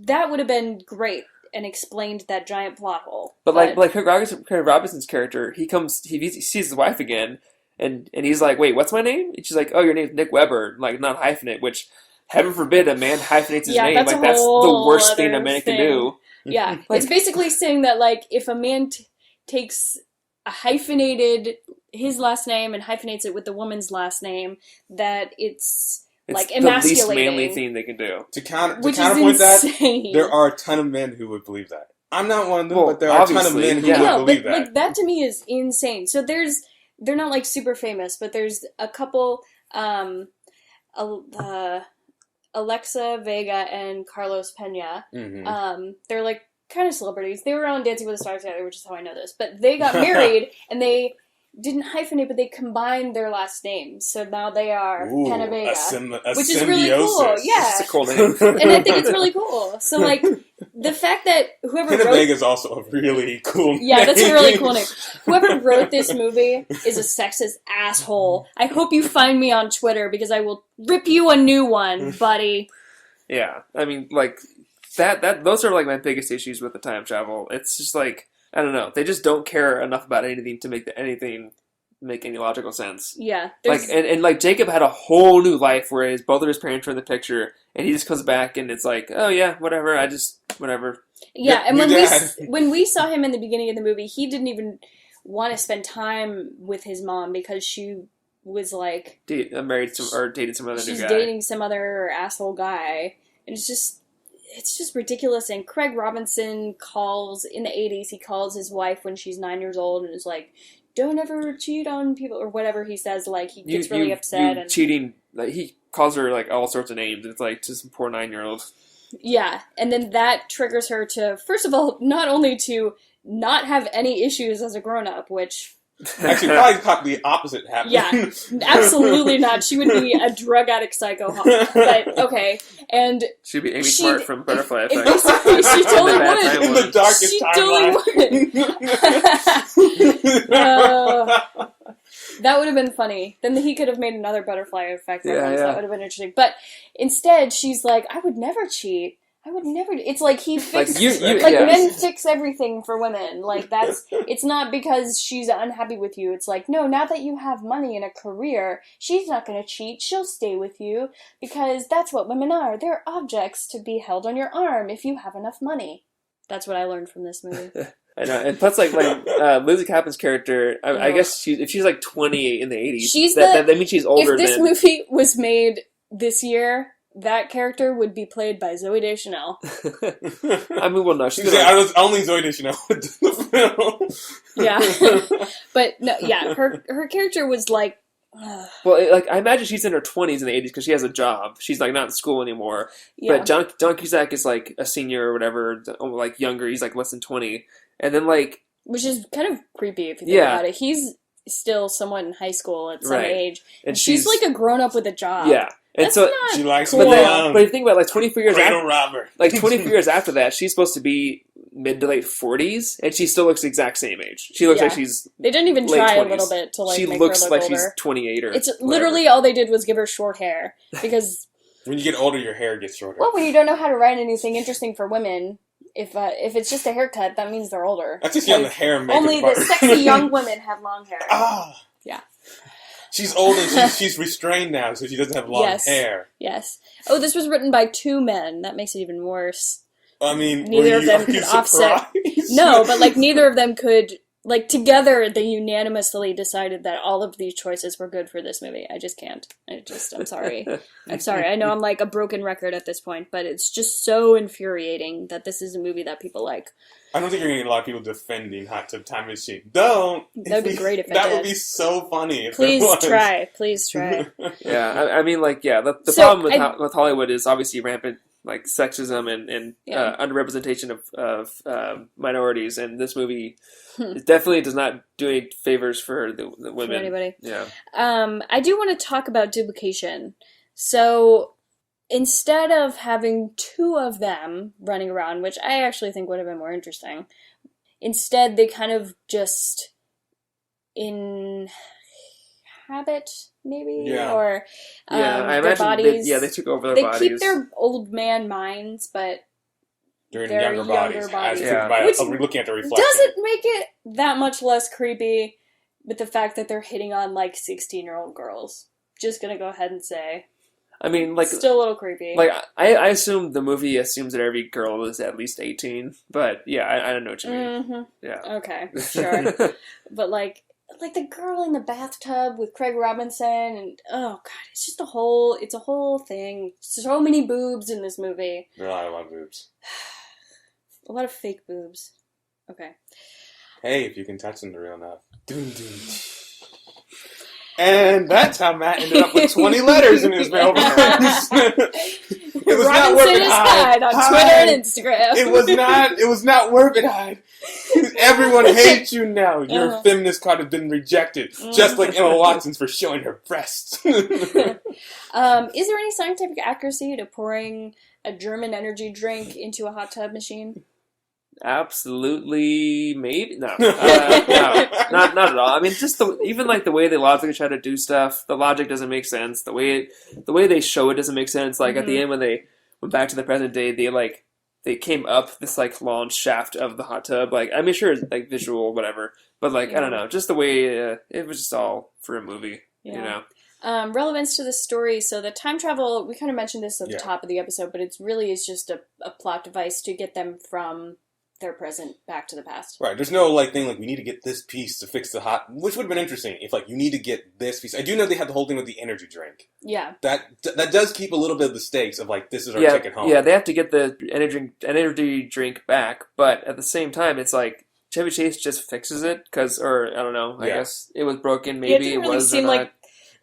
That would have been great. And explained that giant plot hole. But like Craig Robinson's character, he sees his wife again, and he's like, wait, what's my name? And she's like, oh, your name's Nick Weber, like, not hyphenate, which, heaven forbid a man hyphenates his name. Like, that's the worst thing a man can do. Yeah, it's basically saying that, like, if a man takes a his last name and hyphenates it with the woman's last name, that it's like emasculating. The least manly thing they can do. To counterpoint that, there are a ton of men who would believe that. I'm not one of them, but there are a ton of men who would believe that. Like, that to me is insane. So they're not like super famous, but there's a couple, Alexa Vega and Carlos Pena. Mm-hmm. They're like kind of celebrities. They were on Dancing with the Stars together, which is how I know this. But they got married and they didn't hyphenate, but they combined their last names. So now they are Pena Vega, which is really cool. Yeah, it's a cool name. And I think it's really cool. So, like, the fact that whoever Pena Vega is also a really cool name. Yeah, that's a really cool name. Whoever wrote this movie is a sexist asshole. I hope you find me on Twitter because I will rip you a new one, buddy. Yeah, I mean, like, those are, like, my biggest issues with the time travel. It's just, like, I don't know. They just don't care enough about anything to make anything make any logical sense. Yeah. Like and like Jacob had a whole new life where both of his parents were in the picture, and he just comes back and it's like, oh yeah, whatever. Whatever. Yeah, and when we saw him in the beginning of the movie, he didn't even want to spend time with his mom because she was like married or dated some other new guy. She's dating some other asshole guy, and it's just ridiculous. And Craig Robinson calls in the 80s. He calls his wife when she's 9 years old and is like, "Don't ever cheat on people," or whatever he says. Like he gets really upset and cheating. Like he calls her like all sorts of names. It's like just a poor 9-year-old. Yeah, and then that triggers her to, first of all, not only to not have any issues as a grown-up, which... Actually, probably the opposite happened. Yeah, absolutely not. She would be a drug addict psycho. But, okay, and... She'd be Amy Smart from Butterfly Effect. Basically, she totally would. In the darkest timeline. That would have been funny. Then he could have made another Butterfly Effect reference. That would have been interesting. But instead, she's like, I would never cheat. I would never... It's like he fixed... men fix everything for women. Like, that's... It's not because she's unhappy with you. It's like, no, now that you have money and a career, she's not going to cheat. She'll stay with you because that's what women are. They're objects to be held on your arm if you have enough money. That's what I learned from this movie. I know, and plus, like Lizzie Caplan's character, I guess if she's like 28 in the 80s, that means she's older. If this movie was made this year, that character would be played by Zooey Deschanel. I mean, well, no, she's only Zooey Deschanel would do the film. Yeah, but no, yeah, her character was like. Well, like I imagine she's in her 20s in the 80s because she has a job. She's like not in school anymore. Yeah. But John Cusack is like a senior or whatever, like younger. He's like less than 20. And then, like... Which is kind of creepy if you think about it. He's still somewhat in high school at some age. And she's like a grown-up with a job. Yeah. And that's so not she likes cool. But if you think about it, like 24 years after... Like 24 years after that, she's supposed to be mid to late 40s, and she still looks the exact same age. She looks like she's They didn't even try 20s. A little bit to like make her look older. She looks like she's 28 or It's literally all they did was give her short hair. Because... when you get older, your hair gets shorter. Well, when you don't know how to write anything interesting for women... If it's just a haircut, that means they're older. That's just on the hair and makeup only part. The sexy young women have long hair. Yeah. She's old and she's restrained now, so she doesn't have long hair. Yes. Oh, this was written by 2 men. That makes it even worse. I mean, neither of them could offset. No, but like neither of them could. Like together, they unanimously decided that all of these choices were good for this movie. I just can't. I'm sorry. I'm sorry. I know I'm like a broken record at this point, but it's just so infuriating that this is a movie that people like. I don't think you're going to get a lot of people defending Hot Tub Time Machine. Don't. That would be great if it That did. would be so funny if Please it was. try. Please try. Yeah, I mean, like, yeah, the problem with Hollywood is obviously rampant, like, sexism and underrepresentation of minorities, and this movie definitely does not do any favors for the women. For anybody. Yeah. I do want to talk about duplication. So... instead of having 2 of them running around, which I actually think would have been more interesting, instead they kind of just inhabit, maybe? Yeah. Or I their imagine bodies. they took over their bodies. They keep their old man minds, but they're in their younger bodies. Which we're looking at the reflection. doesn't make it that much less creepy with the fact that they're hitting on, like, 16-year-old girls. Just gonna go ahead and say... I mean, like... still a little creepy. Like, I assume the movie assumes that every girl is at least 18, but yeah, I don't know what you mean. Mm-hmm. Yeah. Okay, sure. But, like the girl in the bathtub with Craig Robinson, and, oh god, it's just a whole thing. So many boobs in this movie. There are a lot of boobs. A lot of fake boobs. Okay. Hey, if you can touch them, they're real enough. Dun, dun. And that's how Matt ended up with 20 letters in his mailbox. It was not worth it, Hyde. On Twitter and Instagram. It was not worth it, Hyde. Everyone hates you now. Your feminist card has been rejected. Just like Emma Watson's for showing her breasts. Is there any scientific accuracy to pouring a German energy drink into a hot tub machine? Absolutely, maybe no, not at all. I mean, just even like the way they logically try to do stuff, the logic doesn't make sense. The way they show it doesn't make sense. Like at the end when they went back to the present day, they they came up this like long shaft of the hot tub. Like, I mean, sure, it's like visual, whatever, but like I don't know, just the way it was just all for a movie, you know. Relevance to the story. So the time travel, we kind of mentioned this at the top of the episode, but it's really is just a plot device to get them from their present back to the past. Right. There's no like thing like we need to get this piece to fix the hot, which would have been interesting if like you need to get this piece. I do know they had the whole thing with the energy drink. Yeah. That does keep a little bit of the stakes of like this is our ticket home. Yeah, they have to get the energy drink back, but at the same time, it's like Chevy Chase just fixes it or I don't know. I guess it was broken. Maybe it didn't really seem like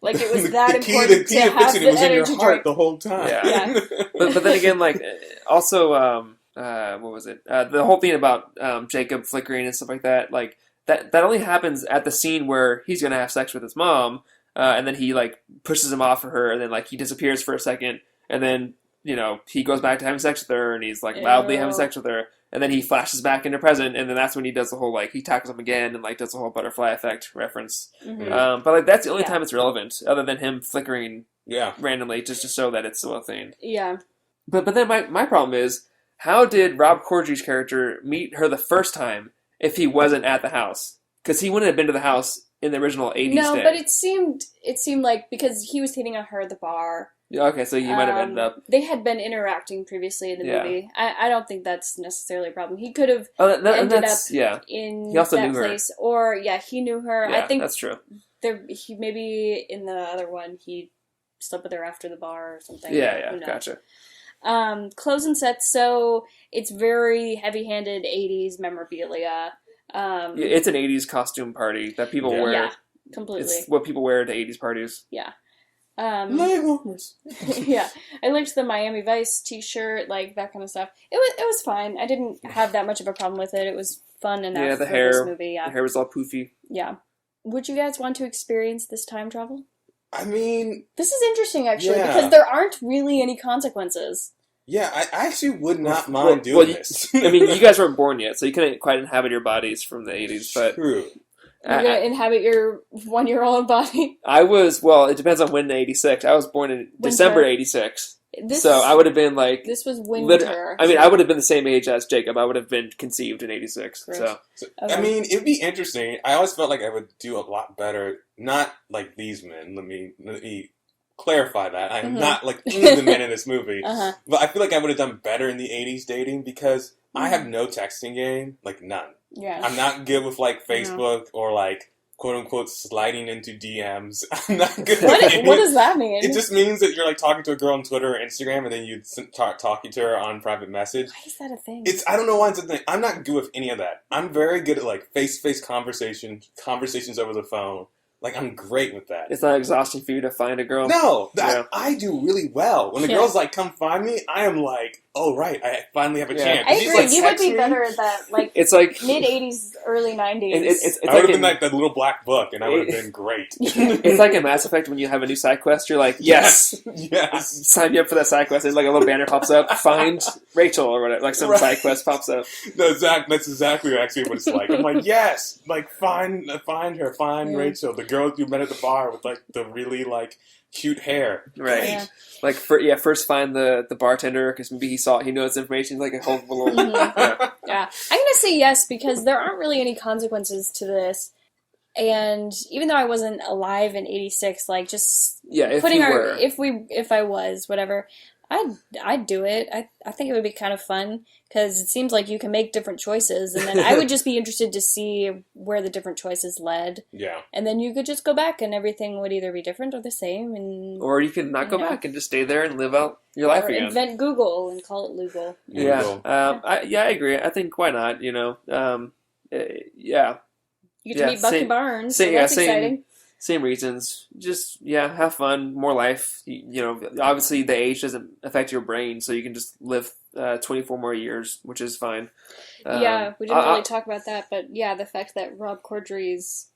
it was that important to have the energy drink the whole time. Yeah. but then again, like also. What was it? The whole thing about Jacob flickering and stuff like that. Like that only happens at the scene where he's gonna have sex with his mom, and then he like pushes him off of her, and then like he disappears for a second, and then he goes back to having sex with her, and he's like loudly having sex with her, and then he flashes back into present, and then that's when he does the whole like he tackles him again and like does the whole butterfly effect reference. Mm-hmm. But like that's the only time it's relevant, other than him flickering randomly just to show that it's still a thing. Yeah. But then my problem is, how did Rob Corddry's character meet her the first time if he wasn't at the house? Because he wouldn't have been to the house in the original 80s No, day. but it seemed like because he was hitting on her at the bar. Okay, so you might have ended up... They had been interacting previously in the movie. I don't think that's necessarily a problem. He could have ended up in he also that knew place. Or, he knew her. Yeah, I think that's true. He maybe in the other one, he slept with her after the bar or something. Yeah, gotcha. Clothes and sets, so it's very heavy-handed 80s memorabilia. It's an 80s costume party that people wear. Yeah, completely. It's what people wear to 80s parties. Yeah. Yeah, I liked the Miami Vice t-shirt, like that kind of stuff. It was fine. I didn't have that much of a problem with it. It was fun enough for this movie. The hair was all poofy. Yeah. Would you guys want to experience this time travel? I mean... This is interesting, actually, because there aren't really any consequences. Yeah, I actually would not mind doing this. I mean, you guys weren't born yet, so you couldn't quite inhabit your bodies from the 80s, but... True. You're going to inhabit your one-year-old body? It depends on when in 86. I was born in December 86. So I would have been like... This was winter. I would have been the same age as Jacob. I would have been conceived in 86. So okay. I mean, it'd be interesting. I always felt like I would do a lot better. Not like these men. Let me clarify that. I'm not like any of the men in this movie. But I feel like I would have done better in the 80s dating because I have no texting game. Like, none. Yeah. I'm not good with like Facebook or like quote unquote sliding into DMs. I'm not good with What does that mean? It just means that you're like talking to a girl on Twitter or Instagram and then you talking to her on private message. Why is that a thing? I don't know why it's a thing. I'm not good with any of that. I'm very good at like face-to-face conversations over the phone. Like, I'm great with that. It's not exhausting for you to find a girl? No, I do really well. When the girl's like, come find me, I am like, oh, right, I finally have a chance. I agree. Like, you would be better at that, like, it's like mid-80s, early 90s. I would have been like that little black book, and I would have been great. It's like in Mass Effect when you have a new side quest, you're like, yes! Sign me up for that side quest, and like a little banner pops up, find Rachel, or whatever, like some side quest pops up. No, that's exactly actually what it's like. I'm like, yes! Like, find her, find Rachel, the girl you met at the bar with like the really like cute hair. Right. Yeah. Like, first find the bartender, because maybe he knows information, like a whole little... Yeah. I'm going to say yes, because there aren't really any consequences to this. And even though I wasn't alive in 86, like, just if I was, whatever, I'd do it. I think it would be kind of fun, because it seems like you can make different choices, and then I would just be interested to see where the different choices led. Yeah. And then you could just go back, and everything would either be different or the same. Or you could not go back and just stay there and live out your life again. Invent Google and call it Lugal. Yeah. I agree. I think, why not, You get to meet Bucky Barnes, so that's exciting. Same reasons. Just, have fun, more life. Obviously the age doesn't affect your brain, so you can just live 24 more years, which is fine. We didn't really talk about that, but the fact that Rob Corddry's...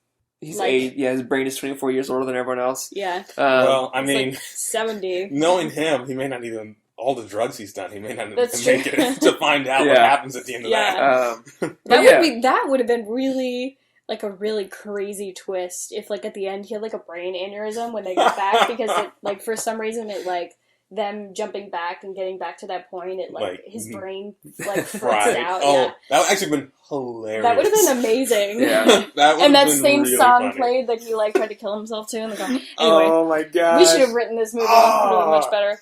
his brain is 24 years older than everyone else. Yeah. Well, I mean... Like 70. Knowing him, he may not even... All the drugs he's done, he may not make it to find out what happens at the end of that. That would have been really... like a really crazy twist if like at the end he had like a brain aneurysm when they got back because it like for some reason it like them jumping back and getting back to that point, it like his brain like freaks right. out. Oh, yeah. that would actually been hilarious. That would have been amazing. Yeah, and that same really song funny. played that he like tried to kill himself to in the car. Anyway, oh my god, we should have written this movie really much better.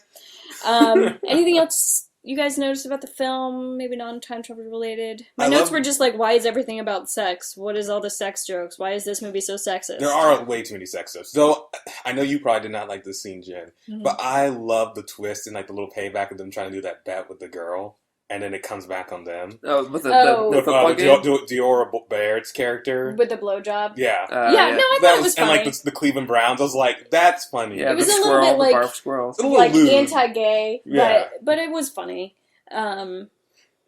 Anything else you guys noticed about the film? Maybe non-time travel related. My notes were just like, why is everything about sex? What is all the sex jokes? Why is this movie so sexist? There are way too many sex jokes. So I know you probably did not like this scene, Jen, but I love the twist and like the little payback of them trying to do that bet with the girl, and then it comes back on them. Oh, with Diora Baird's character with the blowjob. Yeah, No, I thought it was funny. And like the Cleveland Browns, I was like, that's funny. Yeah, it was the a squirrel, little bit the like barf squirrel. like lewd. anti-gay, Yeah. but it was funny.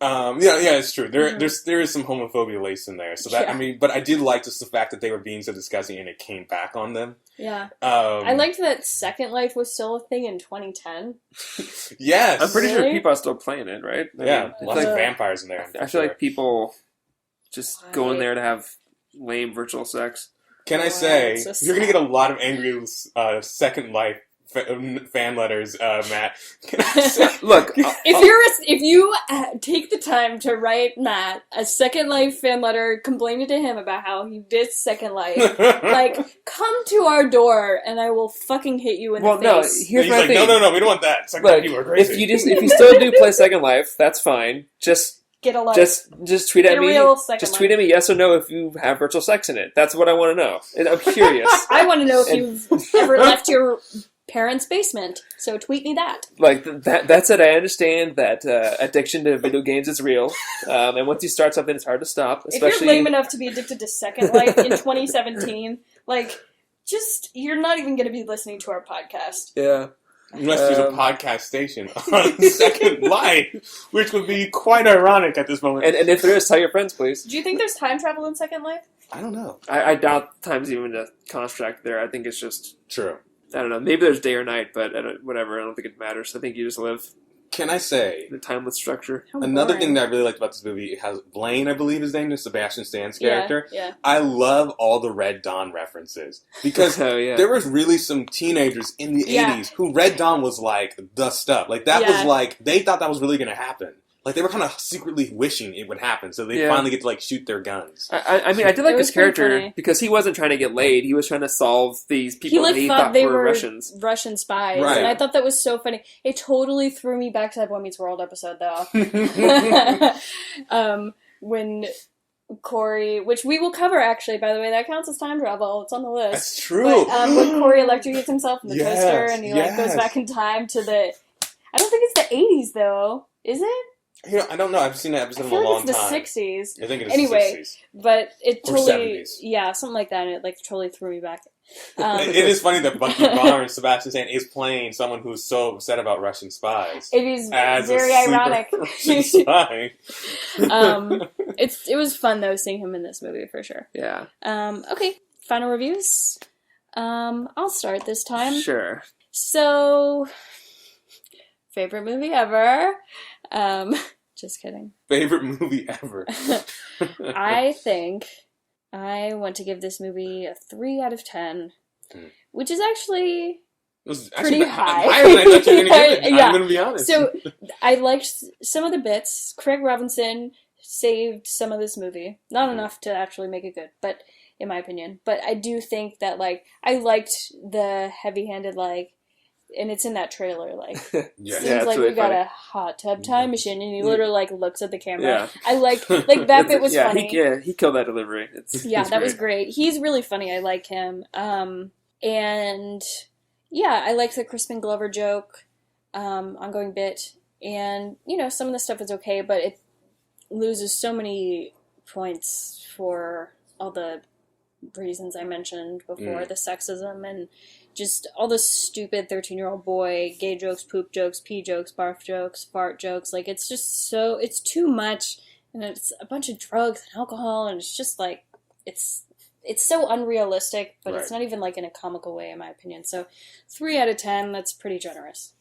It's true. There is some homophobia laced in there. So that I mean, but I did like just the fact that they were being so disgusting and it came back on them. Yeah. I liked that Second Life was still a thing in 2010. Yes. I'm pretty sure people are still playing it, right? I mean, lots of vampires in there. I feel like people just go in there to have lame virtual sex. Can I say, you're going to get a lot of angry Second Life fan letters, Matt. Look, if you take the time to write Matt a Second Life fan letter complaining to him about how he did Second Life, like, come to our door and I will fucking hit you in the face. No, here's my thing. No, we don't want that. Second Life people are crazy. If you still do play Second Life, that's fine. Just get a life. Just tweet at me. Just tweet at me yes or no if you have virtual sex in it. That's what I want to know. And I'm curious. I want to know if you've ever left your parents' basement, so tweet me that. Like, that said, I understand that addiction to video games is real, and once you start something, it's hard to stop. Especially if you're lame enough to be addicted to Second Life in 2017, like, you're not even going to be listening to our podcast. Yeah. Unless there's a podcast station on Second Life, which would be quite ironic at this moment. And if there is, tell your friends, please. Do you think there's time travel in Second Life? I don't know. I doubt time's even a construct there. I think it's just... True. I don't know. Maybe there's day or night, but whatever. I don't think it matters. I think you just live. Can I say the timeless structure? Another thing that I really liked about this movie, it has Blaine, I believe his name is Sebastian Stan's character. Yeah. I love all the Red Dawn references because there was really some teenagers in the 80s who Red Dawn was like the stuff. Like that was like they thought that was really going to happen. Like, they were kind of secretly wishing it would happen, so they finally get to, like, shoot their guns. I mean, I did like his character, because he wasn't trying to get laid. He was trying to solve these people that he thought they were Russians. Russian spies, right. And I thought that was so funny. It totally threw me back to that Boy Meets World episode, though. When Corey, which we will cover, actually, by the way, that counts as time travel. It's on the list. That's true. But, when Corey electrocutes himself in the toaster, and he, like, goes back in time to the... I don't think it's the 80s, though. Is it? I don't know. I've seen that episode in a long time. I think it's the 60s. I think it's the 60s. But it totally... Or 70s. Yeah, something like that. And it, like, totally threw me back. It is funny that Bucky Barnes, Sebastian Stan, is playing someone who's so upset about Russian spies. It is very ironic. Russian spy. It was fun, though, seeing him in this movie, for sure. Yeah. Okay, final reviews. I'll start this time. Sure. So... Favorite movie ever. Just kidding. Favorite movie ever. I think I want to give this movie a 3 out of 10, which is actually pretty high. Higher than I thought you were going to give it. I'm going to be honest. So I liked some of the bits. Craig Robinson saved some of this movie. Not enough to actually make it good, but in my opinion. But I do think that, like, I liked the heavy-handed, like, and it's in that trailer, like, seems like really we got funny. a hot tub time machine, and he literally, like, looks at the camera. Yeah. I like that bit was funny. He killed that delivery. That was great. He's really funny. I like him. And yeah, I like the Crispin Glover joke, ongoing bit, and, you know, some of the stuff is okay, but it loses so many points for all the reasons I mentioned before, the sexism and just all the stupid 13-year-old boy, gay jokes, poop jokes, pee jokes, barf jokes, fart jokes. Like, it's just so, it's too much, and it's a bunch of drugs and alcohol, and it's just like, it's so unrealistic, but it's not even, like, in a comical way, in my opinion. So, 3 out of 10, that's pretty generous.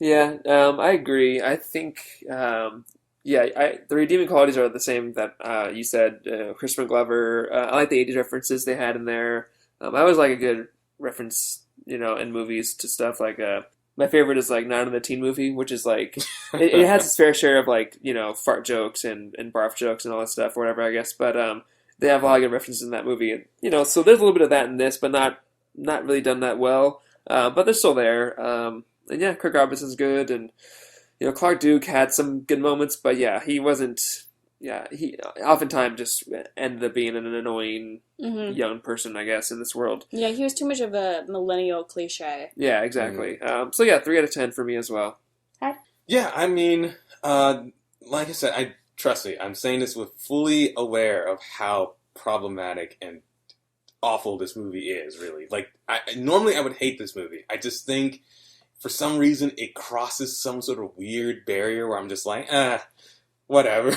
Yeah, I agree. I think, the redeeming qualities are the same that you said. Crispin Glover, I like the 80s references they had in there. I always like a good reference, you know, in movies to stuff like My favorite is like Not in the Teen Movie, which is like it has its fair share of like fart jokes and barf jokes and all that stuff or whatever, I guess. But they have a lot of good references in that movie, and so there's a little bit of that in this, but not really done that well. But they're still there. And yeah, Craig Robinson's good, and Clark Duke had some good moments, but yeah, he wasn't. Yeah, he oftentimes just ended up being an annoying young person, I guess, in this world. Yeah, he was too much of a millennial cliche. Yeah, exactly. So yeah, 3 out of 10 for me as well. Hi. Yeah, I mean, like I said, trust me, I'm saying this with fully aware of how problematic and awful this movie is, really. Like, normally I would hate this movie. I just think, for some reason, it crosses some sort of weird barrier where I'm just like, whatever.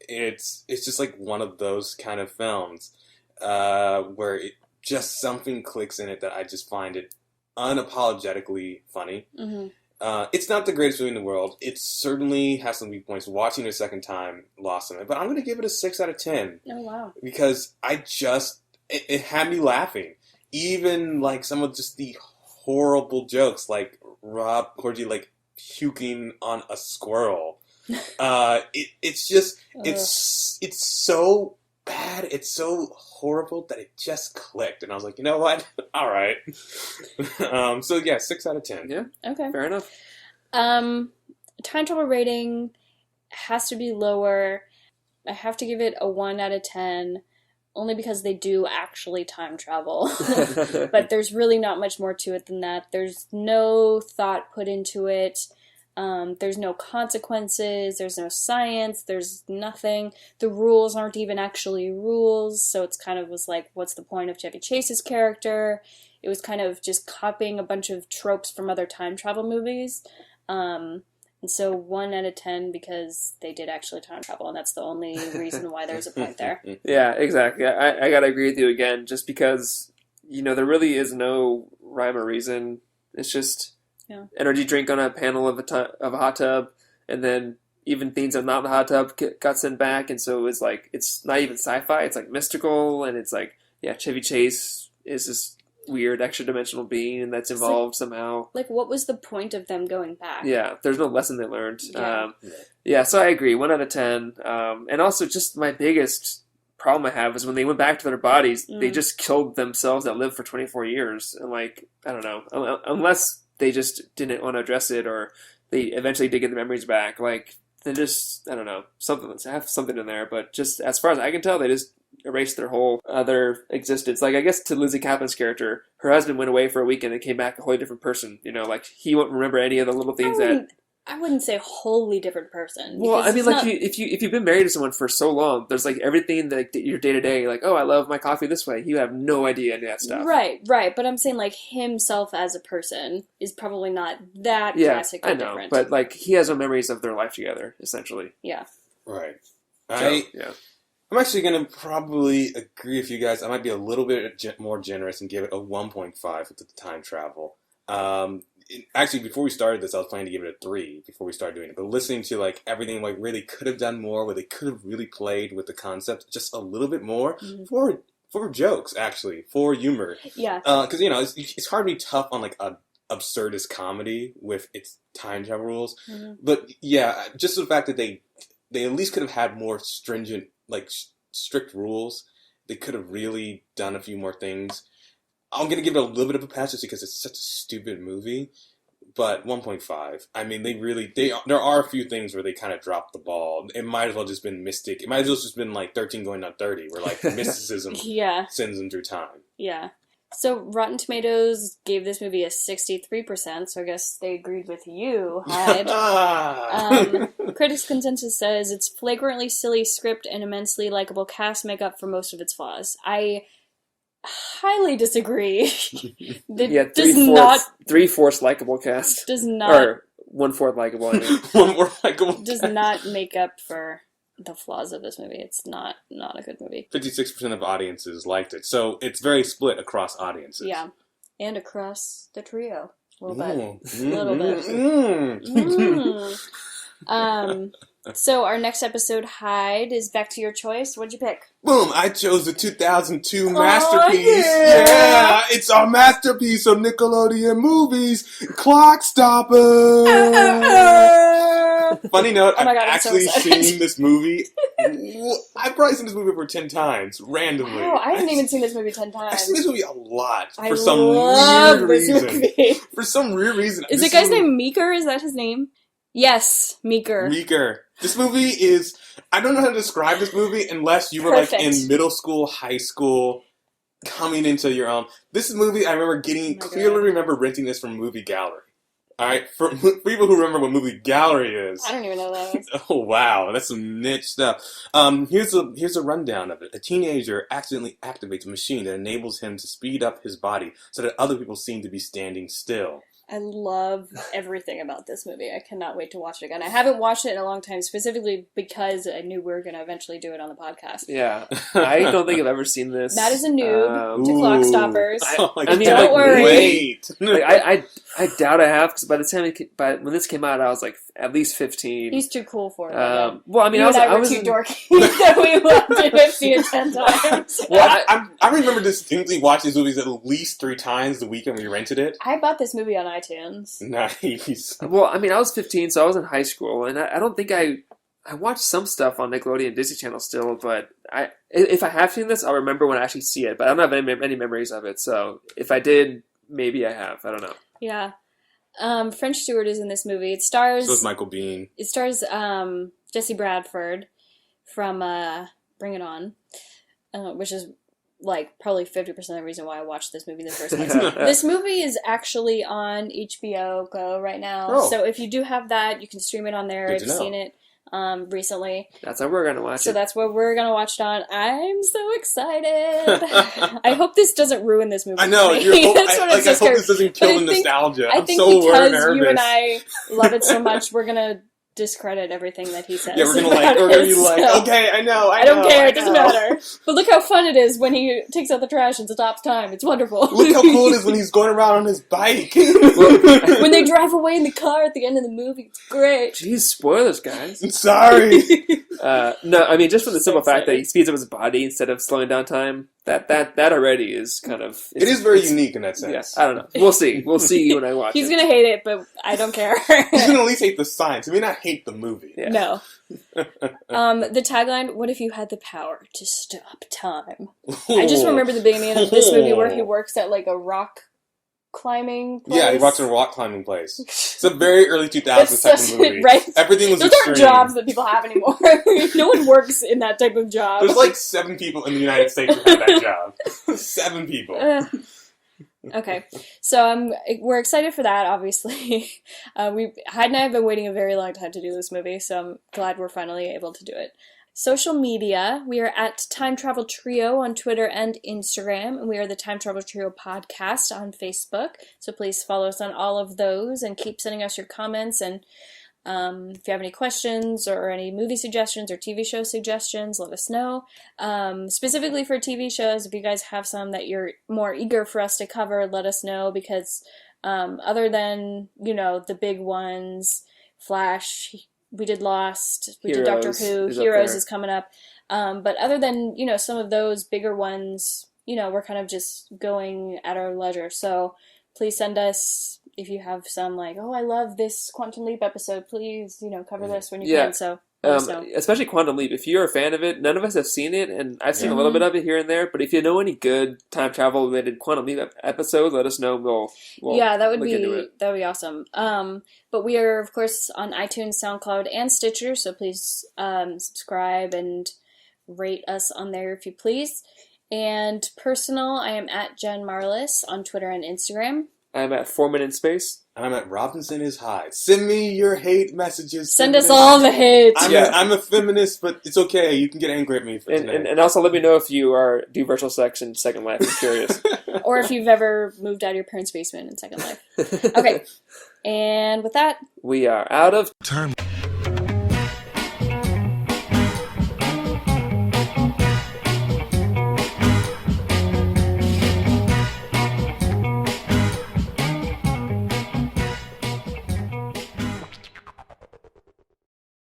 It's just like one of those kind of films where it just something clicks in it that I just find it unapologetically funny. It's not the greatest movie in the world. It certainly has some weak points. Watching it a second time lost some of it, but I'm going to give it a 6 out of 10. Oh wow! Because it had me laughing. Even like some of just the horrible jokes, like Rob Corddry like puking on a squirrel. It's so bad. It's so horrible that it just clicked, and I was like, you know what? All right. So yeah, 6 out of 10. Yeah. Okay. Fair enough. Time travel rating has to be lower. I have to give it a 1 out of 10. Only because they do actually time travel. But there's really not much more to it than that. There's no thought put into it. There's no consequences. There's no science. There's nothing. The rules aren't even actually rules. So it's kind of was like, what's the point of Chevy Chase's character? It was kind of just copying a bunch of tropes from other time travel movies. And so 1 out of 10 because they did actually time travel, and that's the only reason why there's a point there. Yeah, exactly. I gotta agree with you again, just because, there really is no rhyme or reason. It's just energy drink on a panel of a hot tub, and then even things that are not in the hot tub got sent back, and so it's like, it's not even sci-fi, it's like mystical, and it's like, yeah, Chevy Chase is this weird extra-dimensional being and that's involved somehow. Like, what was the point of them going back? Yeah, there's no lesson they learned. Yeah, so I agree, 1 out of 10. And also, just my biggest problem I have is when they went back to their bodies, they just killed themselves that lived for 24 years. And like, I don't know, unless they just didn't want to address it, or they eventually did get the memories back, like, they just, I don't know, have something in there. But just as far as I can tell, they just erased their whole other existence. Like, I guess to Lizzie Kaplan's character, her husband went away for a weekend and came back a wholly different person. Like, he won't remember any of the little things I wouldn't say wholly different person. Well, I mean, like, if you've been married to someone for so long, there's like everything that your day to day, like, oh, I love my coffee this way. You have no idea any of that stuff. Right. But I'm saying, like, himself as a person is probably not that drastically different. I know, but like, he has no memories of their life together, essentially. Yeah. Right. I'm actually going to probably agree with you guys. I might be a little bit more generous and give it a 1.5 with the time travel. Actually, before we started this, I was planning to give it a 3 before we started doing it. But listening to like everything, like where they could have done more, where they could have really played with the concept just a little bit more for jokes, actually, for humor. Yeah. Because it's hard to be tough on like a absurdist comedy with its time travel rules. But yeah, just the fact that they at least could have had more stringent, like strict rules. They could have really done a few more things. I'm going to give it a little bit of a pass just because it's such a stupid movie, but 1.5. I mean, there are a few things where they kind of dropped the ball. It might as well just been Mystic. It might as well just been like 13 going on 30, where like mysticism sends them through time. Yeah. So Rotten Tomatoes gave this movie a 63%, so I guess they agreed with you, Hyde. Critics' consensus says it's flagrantly silly script and immensely likable cast make up for most of its flaws. I highly disagree. Three-fourths likable cast. Does not. Or 1/4 likable. I mean. 1/4 likable. Does not make up for the flaws of this movie. It's not a good movie. 56% of audiences liked it, so it's very split across audiences. Yeah, and across the trio. A little bit. So our next episode, Hyde, is back to your choice. What'd you pick? Boom! I chose the 2002 masterpiece. Yeah, it's our masterpiece of Nickelodeon movies, Clockstopper. Funny note, Oh my God, I've I'm so actually excited. seen this movie. I've probably seen this movie over 10 times, randomly. Oh, I haven't even seen this movie 10 times. I've seen this movie a lot I for some love weird this reason. movie. For some weird reason. Is this the guy's movie- name Meeker? Is that his name? Yes, Meeker. Meeker. This movie is... I don't know how to describe this movie unless you were like Perfect. in middle school, high school, coming into your own. This remember remember renting this from Movie Gallery. Alright? For people who remember what Movie Gallery is. I don't even know that. Oh wow, that's some niche stuff. Here's a rundown of it. A teenager accidentally activates a machine that enables him to speed up his body so that other people seem to be standing still. I love everything about this movie. I cannot wait to watch it again. I haven't watched it in a long time, specifically because I knew we were going to eventually do it on the podcast. Yeah. I don't think I've ever seen this. Matt is a noob to Clockstoppers. Don't worry. Wait. I doubt I have, because by the time when this came out, I was like at least 15. He's too cool for it. Well, I mean, you I and I were was too dorky that we watched it 15 or 10 times. Well, I remember distinctly watching these movies at least 3 times the weekend we rented it. I bought this movie on iTunes. Nice. Well, I mean, I was 15, so I was in high school, and I don't think I watched some stuff on Nickelodeon and Disney Channel still, but if I have seen this, I'll remember when I actually see it, but I don't have any memories of it, so if I did, maybe I have. I don't know. Yeah. French Stewart is in this movie. It stars... So is Michael Biehn. It stars Jesse Bradford from Bring It On, which is like probably 50% of the reason why I watched this movie in the first place. This movie is actually on HBO Go right now. Oh. So if you do have that, you can stream it on there. Good I've to know. seen it recently. That's how we're going to watch So it. that's what we're going to watch it on. I'm so excited. I hope this doesn't ruin this movie. I know. for me. That's what I'm I so hope scared. this doesn't But kill I the think- nostalgia. I I'm think so because nervous. you and I love it so much, we're going to discredit everything that he says. Yeah, we're gonna about be it, like, so. okay, I know. I don't care. It doesn't matter. But look how fun it is when he takes out the trash and stops time. It's wonderful. Look how cool it is when he's going around on his bike. When they drive away in the car at the end of the movie, it's great. Jeez, spoilers, guys. Sorry. No, I mean, just from the simple fact that he speeds up his body instead of slowing down time, that already is kind of... It is very unique in that sense. Yes, I don't know. We'll see. We'll see when I watch He's it. gonna hate it, but I don't care. He's gonna at least hate the science. He may not hate the movie. Yeah. No. The tagline, what if you had the power to stop time? I just remember the beginning of this movie where he works at like a rock climbing place. Yeah, he walks in a rock climbing place. It's a very early 2000s It's type such- of movie. right? Everything was Those extreme. aren't jobs that people have anymore. No one works in that type of job. There's like 7 people in the United States who have that job. 7 people. Okay, so we're excited for that. Obviously, Hyde and I have been waiting a very long time to do this movie, so I'm glad we're finally able to do it. Social media, we are at Time Travel Trio on Twitter and Instagram, and we are the Time Travel Trio podcast on Facebook. So please follow us on all of those and keep sending us your comments. And if you have any questions or any movie suggestions or TV show suggestions, let us know. Specifically for TV shows, if you guys have some that you're more eager for us to cover, let us know, because other than, the big ones, Flash, we did Lost, we did Doctor Who, Heroes is coming up. But other than, some of those bigger ones, we're kind of just going at our leisure. So please send us, if you have some like, oh, I love this Quantum Leap episode, please, cover this when you can. So let us know. Especially Quantum Leap. If you're a fan of it, none of us have seen it, and I've seen a little bit of it here and there, but if you know any good time travel related Quantum Leap episodes, let us know. We'll that would look into it. awesome. But we are, of course, on iTunes, SoundCloud, and Stitcher, so please subscribe and rate us on there if you please. And personal, I am at Jen Marlis on Twitter and Instagram. I'm at 4 Minute Space. And I'm at Robinson is Hyde. Send me your hate messages. Send us all the hate. I'm a feminist, but it's okay. You can get angry at me for today. And also let me know if you do virtual sex in Second Life. I'm curious. Or if you've ever moved out of your parents' basement in Second Life. Okay. And with that, we are out of time.